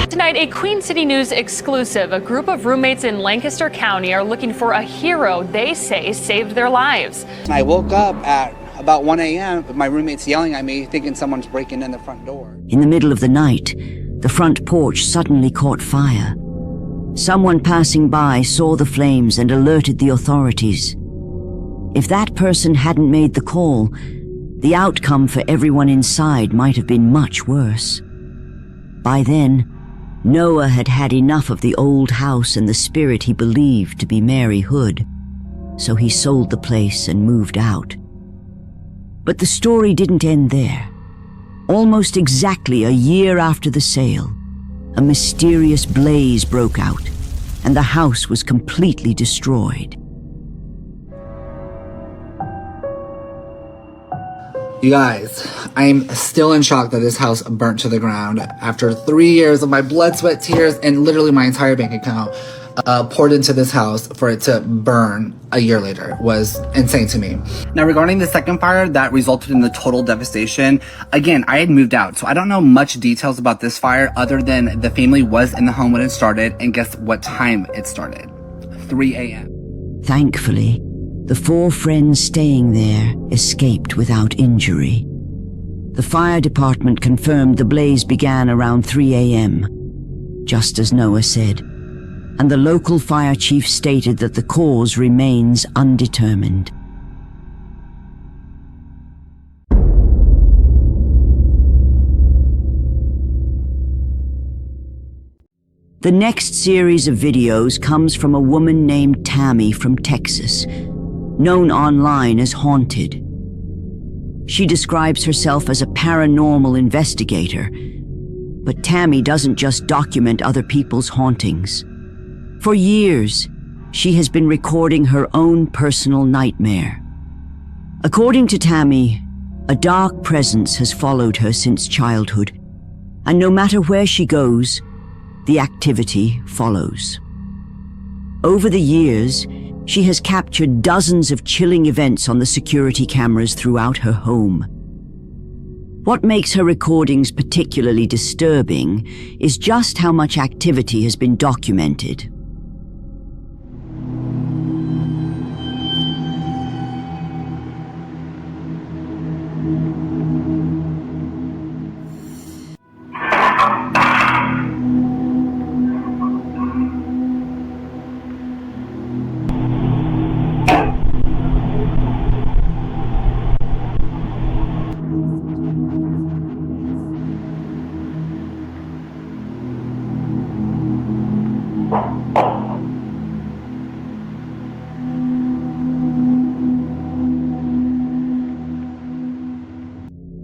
Tonight, a Queen City News exclusive. A group of roommates in Lancaster County are looking for a hero they say saved their lives. I woke up at about 1 a.m. with my roommates yelling at me, thinking someone's breaking in the front door. In the middle of the night, the front porch suddenly caught fire. Someone passing by saw the flames and alerted the authorities. If that person hadn't made the call, the outcome for everyone inside might have been much worse. By then, Noah had had enough of the old house and the spirit he believed to be Mary Hood, so he sold the place and moved out. But the story didn't end there. Almost exactly a year after the sale, a mysterious blaze broke out, and the house was completely destroyed. You guys, I'm still in shock that this house burnt to the ground after 3 years of my blood, sweat, tears, and literally my entire bank account poured into this house. For it to burn a year later was insane to me. Now, regarding the second fire that resulted in the total devastation, again, I had moved out, so I don't know much details about this fire other than the family was in the home when it started, and guess what time it started? 3 a.m. Thankfully, the 4 friends staying there escaped without injury. The fire department confirmed the blaze began around 3 a.m., just as Noah said, and the local fire chief stated that the cause remains undetermined. The next series of videos comes from a woman named Tammy from Texas, known online as Haunted. She describes herself as a paranormal investigator, but Tammy doesn't just document other people's hauntings. For years, she has been recording her own personal nightmare. According to Tammy, a dark presence has followed her since childhood, and no matter where she goes, the activity follows. Over the years, she has captured dozens of chilling events on the security cameras throughout her home. What makes her recordings particularly disturbing is just how much activity has been documented.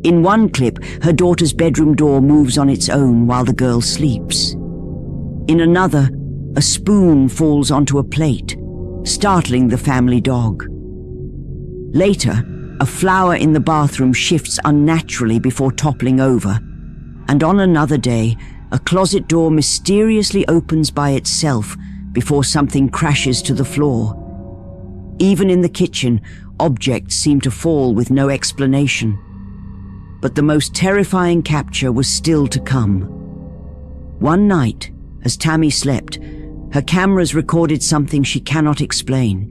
In one clip, her daughter's bedroom door moves on its own while the girl sleeps. In another, a spoon falls onto a plate, startling the family dog. Later, a flower in the bathroom shifts unnaturally before toppling over, And on another day, a closet door mysteriously opens by itself before something crashes to the floor. Even in the kitchen, objects seem to fall with no explanation. But the most terrifying capture was still to come. One night, as Tammy slept, her cameras recorded something she cannot explain.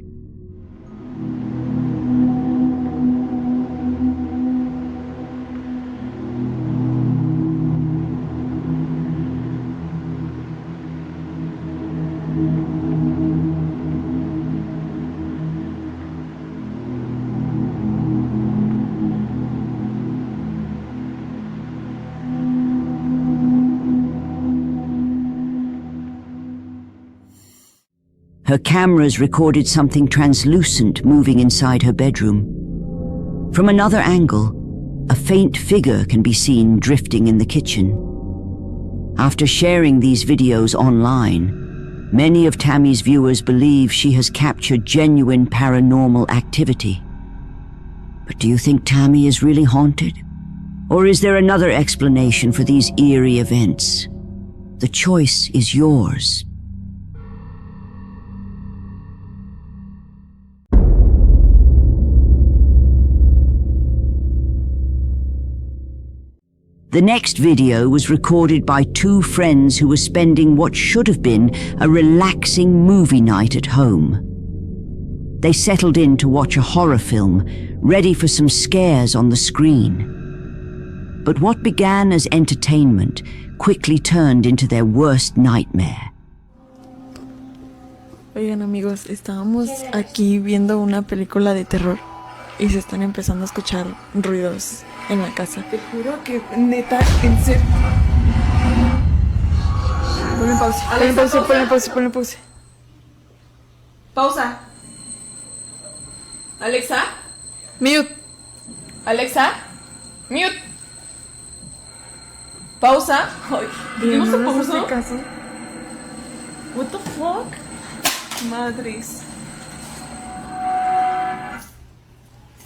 Her cameras recorded something translucent moving inside her bedroom. From another angle, a faint figure can be seen drifting in the kitchen. After sharing these videos online, many of Tammy's viewers believe she has captured genuine paranormal activity. But do you think Tammy is really haunted? Or is there another explanation for these eerie events? The choice is yours. The next video was recorded by two friends who were spending what should have been a relaxing movie night at home. They settled in to watch a horror film, ready for some scares on the screen. But what began as entertainment quickly turned into their worst nightmare. Oigan amigos, estábamos aquí viendo una película de terror y se están empezando a escuchar ruidos en la casa. Te juro que neta, en serio. Ponle pausa, ponle pausa, ponle pausa, ponle pausa. Pausa. Alexa, mute. Alexa, mute. Pausa. Ay, ¿no se pausó? What the fuck? Madres.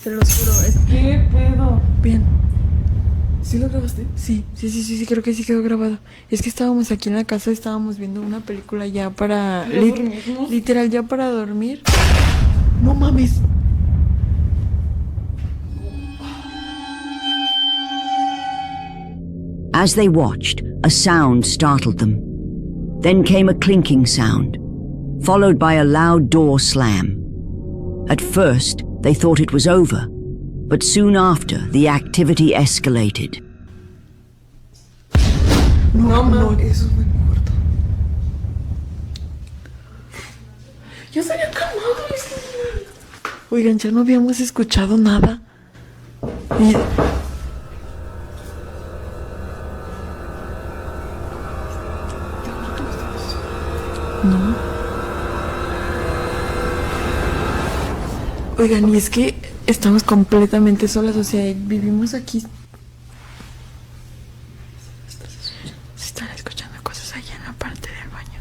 Te lo juro, es que pedo. Bien. ¿Sí lo grabaste? Sí, creo que sí quedó grabado. Es que estábamos aquí en la casa, estábamos viendo una película ya para... literal, ya para dormir. No mames. As they watched, a sound startled them. Then came a clinking sound, followed by a loud door slam. At first, they thought it was over, but soon after, the activity escalated. No, eso fue mi cuarto. Yo salía calmado. Oigan, ya no habíamos escuchado nada. Y... no. Oigan, y es que estamos completamente solas, o sea, vivimos aquí. Se están escuchando cosas allá en la parte del baño.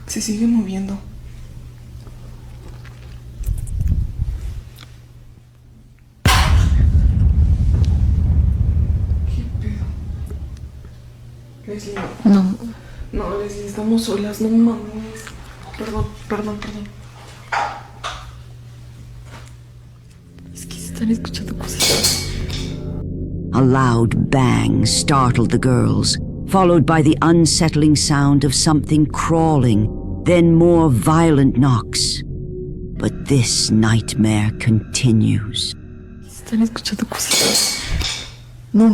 Se sigue moviendo. ¿Qué pedo? Leslie. No, Leslie, estamos solas, no mames. Perdón. Es que se están escuchando cosas. A loud bang startled the girls, followed by the unsettling sound of something crawling, then more violent knocks. But this nightmare continues. Se están escuchando cosas. No.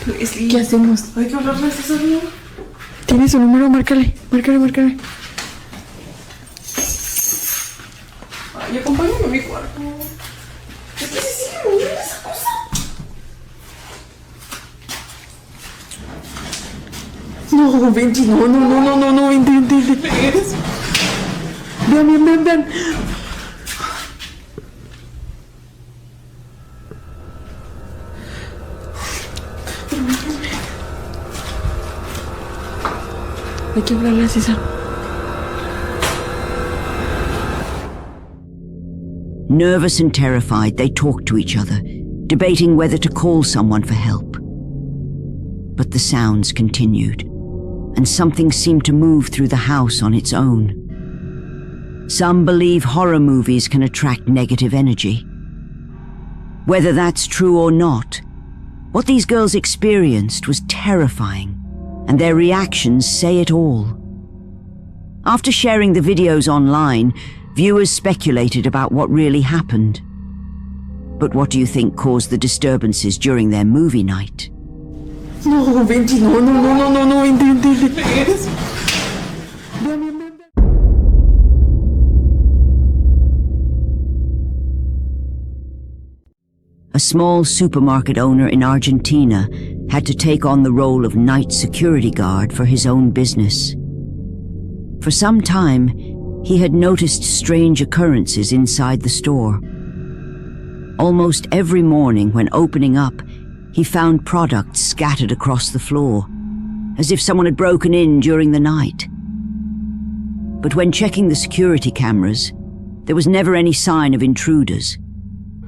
Leslie, ¿qué hacemos? Hay que hablarle a esa señora. ¿Tiene su número? Márcale. Ay, acompáñame a mi cuarto. Es que se sigue moviendo esa cosa. No, Benji, no, vente. Ven. Hay que hablarle a César. Nervous and terrified, they talked to each other, debating whether to call someone for help. But the sounds continued, and something seemed to move through the house on its own. Some believe horror movies can attract negative energy. Whether that's true or not, what these girls experienced was terrifying, and their reactions say it all. After sharing the videos online, viewers speculated about what really happened. But what do you think caused the disturbances during their movie night? No, vente, no, vente. A small supermarket owner in Argentina had to take on the role of night security guard for his own business. For some time, he had noticed strange occurrences inside the store. Almost every morning when opening up, he found products scattered across the floor, as if someone had broken in during the night. But when checking the security cameras, there was never any sign of intruders.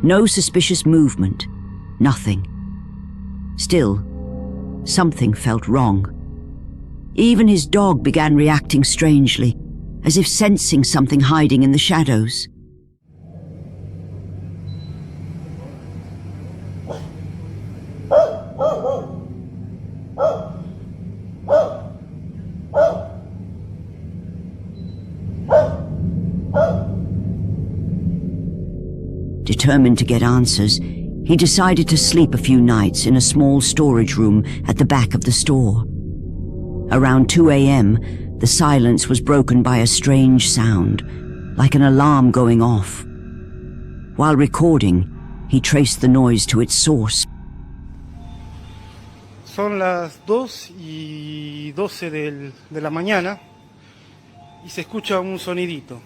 No suspicious movement, nothing. Still, something felt wrong. Even his dog began reacting strangely, as if sensing something hiding in the shadows. Determined to get answers, he decided to sleep a few nights in a small storage room at the back of the store. Around 2 a.m., the silence was broken by a strange sound, like an alarm going off. While recording, he traced the noise to its source. Son las 2:12 de la mañana y se escucha un sonidito,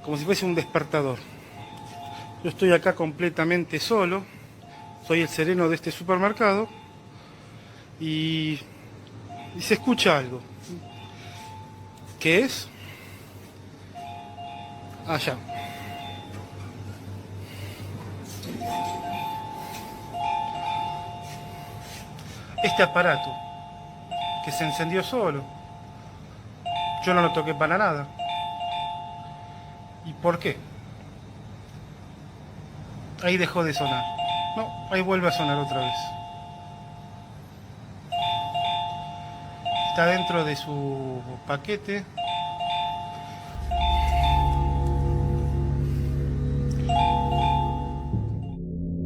como si fuese un despertador. Yo estoy acá completamente solo, soy el sereno de este supermercado y se escucha algo. ¿Qué es? Allá. Este aparato que se encendió solo, yo no lo toqué para nada. ¿Y por qué? Ahí dejó de sonar. No, ahí vuelve a sonar otra vez. Está dentro de su paquete.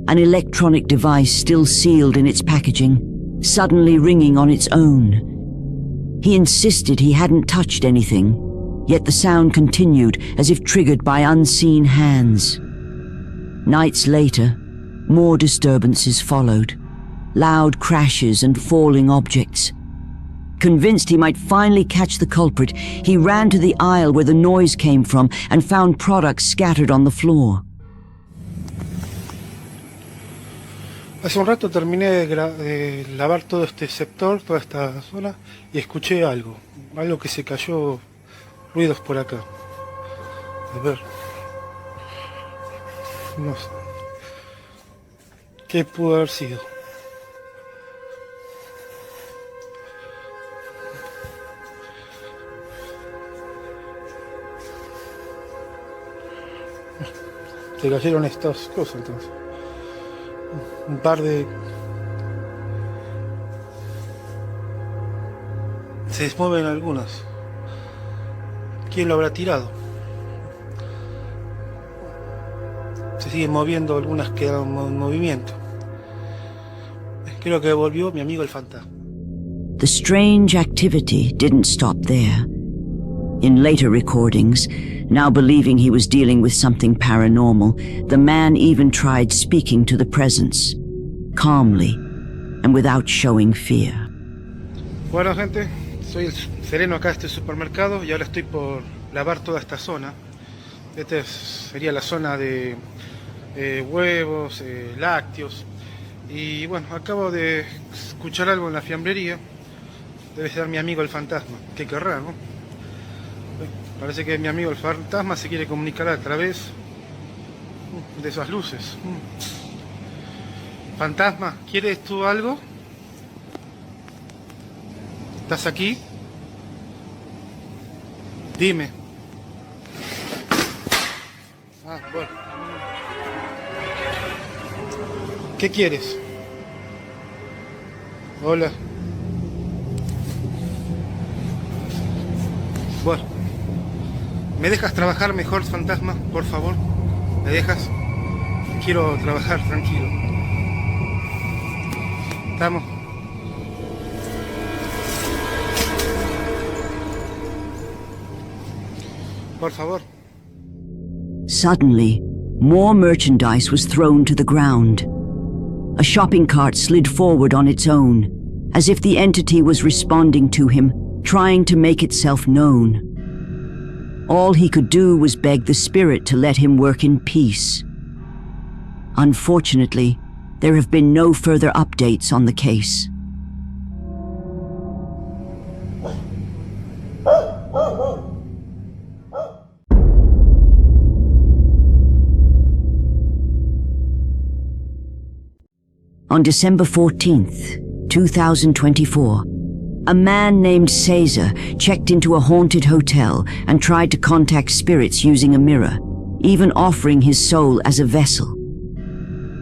An electronic device still sealed in its packaging, suddenly ringing on its own. He insisted he hadn't touched anything, yet the sound continued as if triggered by unseen hands. Nights later, more disturbances followed. Loud crashes and falling objects. Convinced he might finally catch the culprit, he ran to the aisle where the noise came from and found products scattered on the floor. Hace un rato terminé de lavar todo este sector, toda esta zona, y escuché algo que se cayó, ruidos por acá. A ver. No sé. ¿Qué pudo haber sido? Se cayeron estas cosas entonces. Un par de... Se desmueven algunas. ¿Quién lo habrá tirado? Se siguen moviendo, algunas quedan en movimiento. Creo que volvió mi amigo el fantasma. The strange activity didn't stop there. In later recordings, now believing he was dealing with something paranormal, the man even tried speaking to the presence, calmly and without showing fear. Bueno, gente, soy el sereno acá de este supermercado y ahora estoy por lavar toda esta zona. Esta sería la zona de huevos, lácteos. Y bueno, acabo de escuchar algo en la fiambrería. Debe ser mi amigo el fantasma. ¿Qué querrá, no? Parece que mi amigo el fantasma se quiere comunicar a través de esas luces. Fantasma, ¿quieres tú algo? ¿Estás aquí? Dime. Ah, bueno. ¿Qué quieres? Hola. Bueno. ¿Me dejas trabajar mejor, fantasma? Por favor. ¿Me dejas? Quiero trabajar tranquilo. ¿Estamos? Por favor. Suddenly, more merchandise was thrown to the ground. A shopping cart slid forward on its own, as if the entity was responding to him, trying to make itself known. All he could do was beg the spirit to let him work in peace. Unfortunately, there have been no further updates on the case. On December 14th, 2024, a man named Caesar checked into a haunted hotel and tried to contact spirits using a mirror, even offering his soul as a vessel.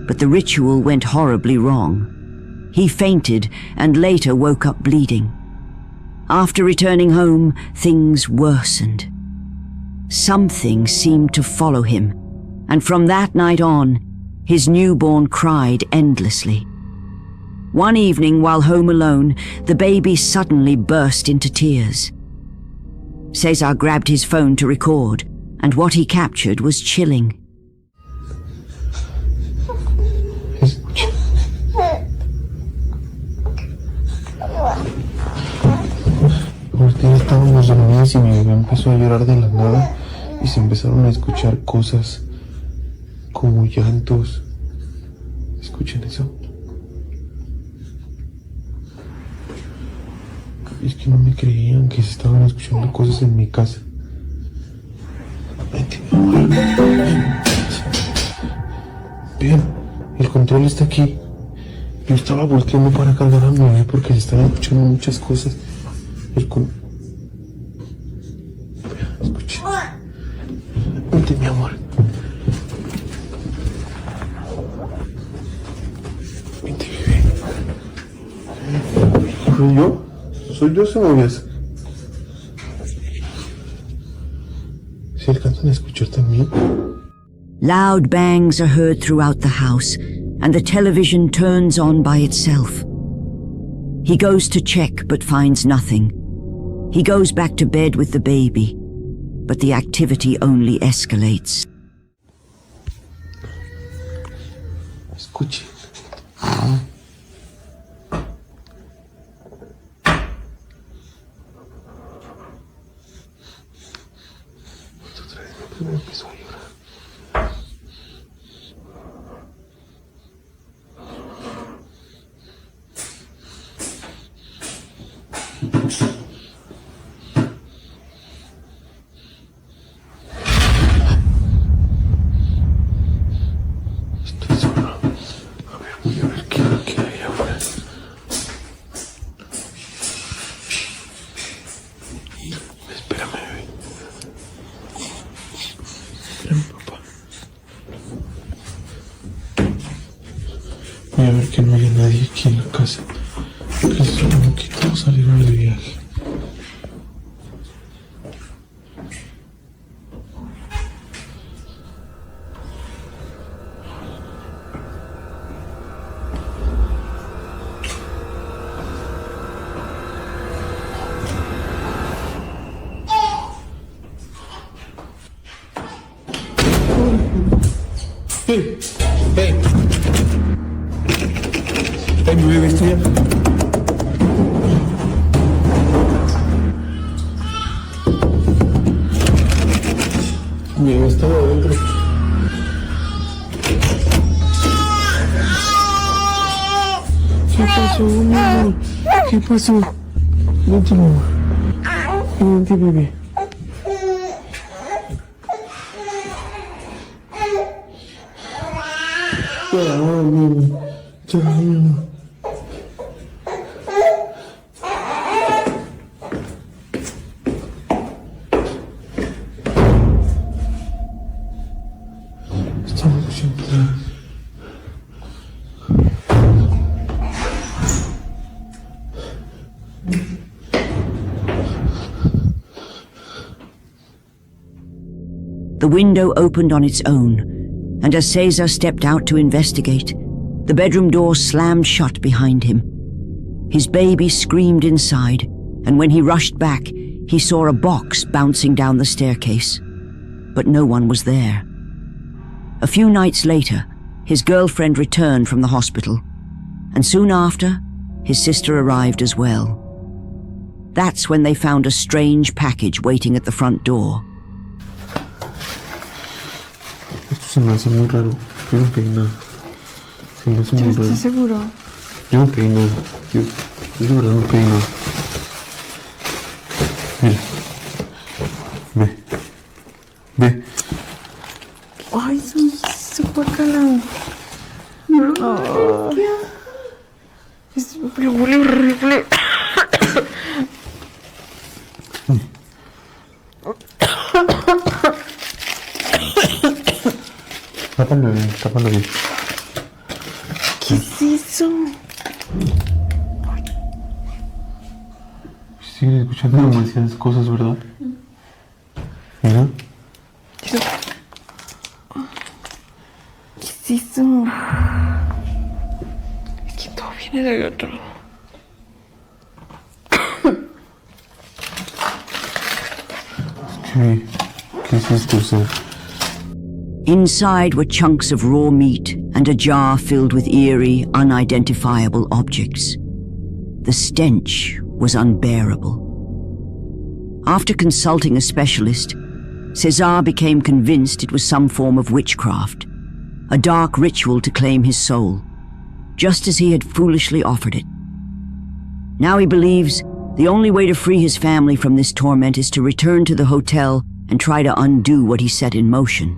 But the ritual went horribly wrong. He fainted and later woke up bleeding. After returning home, things worsened. Something seemed to follow him, and from that night on, his newborn cried endlessly. One evening, while home alone, the baby suddenly burst into tears. Cesar grabbed his phone to record, and what he captured was chilling. Ahorita estábamos dormidos y mi bebé empezó a llorar de la nada y se empezaron a escuchar cosas como llantos. ¿Escuchan eso? Es que no me creían que se estaban escuchando cosas en mi casa. Vente, mi amor. Bien, el control está aquí. Yo estaba volteando para cargar a mi bebé porque se estaban escuchando muchas cosas. Escuche. Vente, mi amor. Vente, bebé. ¿Soy yo? ¿Soy yo, cebollas? ¿Se alcanzan a escuchar también? Loud bangs are heard throughout the house, and the television turns on by itself. He goes to check but finds nothing. He goes back to bed with the baby, but the activity only escalates. Escuche. Me empezó a llorar. Estoy solo. A ver, voy a ver qué hay ahora. Espérame, bebé. Espérame, papá. Voy a ver que no haya nadie aquí en la casa. Que solo que todos salieron de viaje. Hey, hey. Hey, mi bebé, estoy acá. Mi bebé estaba adentro. ¿Qué pasó, mi amor? ¿Qué pasó? Vente, mi amor. Vente, bebé. The window opened on its own, and as Cesar stepped out to investigate, the bedroom door slammed shut behind him. His baby screamed inside, and when he rushed back, he saw a box bouncing down the staircase. But no one was there. A few nights later, his girlfriend returned from the hospital, and soon after, his sister arrived as well. That's when they found a strange package waiting at the front door. Esto se me hace muy raro. Yo no pedí nada. Se me hace muy raro. ¿Estás seguro? Yo no pedí nada. Yo de verdad no pedí nada. Mira. Ve. Ve. Ay, guácala. Oh. Es huele horrible. Tápalo bien, tápalo bien. ¿Qué es eso? Sigues escuchando demasiadas cosas, ¿verdad? Mira. ¿Qué es eso? Es que todo viene de otro. ¿Qué es esto, Seth? Inside were chunks of raw meat and a jar filled with eerie, unidentifiable objects. The stench was unbearable. After consulting a specialist, Cesar became convinced it was some form of witchcraft, a dark ritual to claim his soul, just as he had foolishly offered it. Now he believes the only way to free his family from this torment is to return to the hotel and try to undo what he set in motion.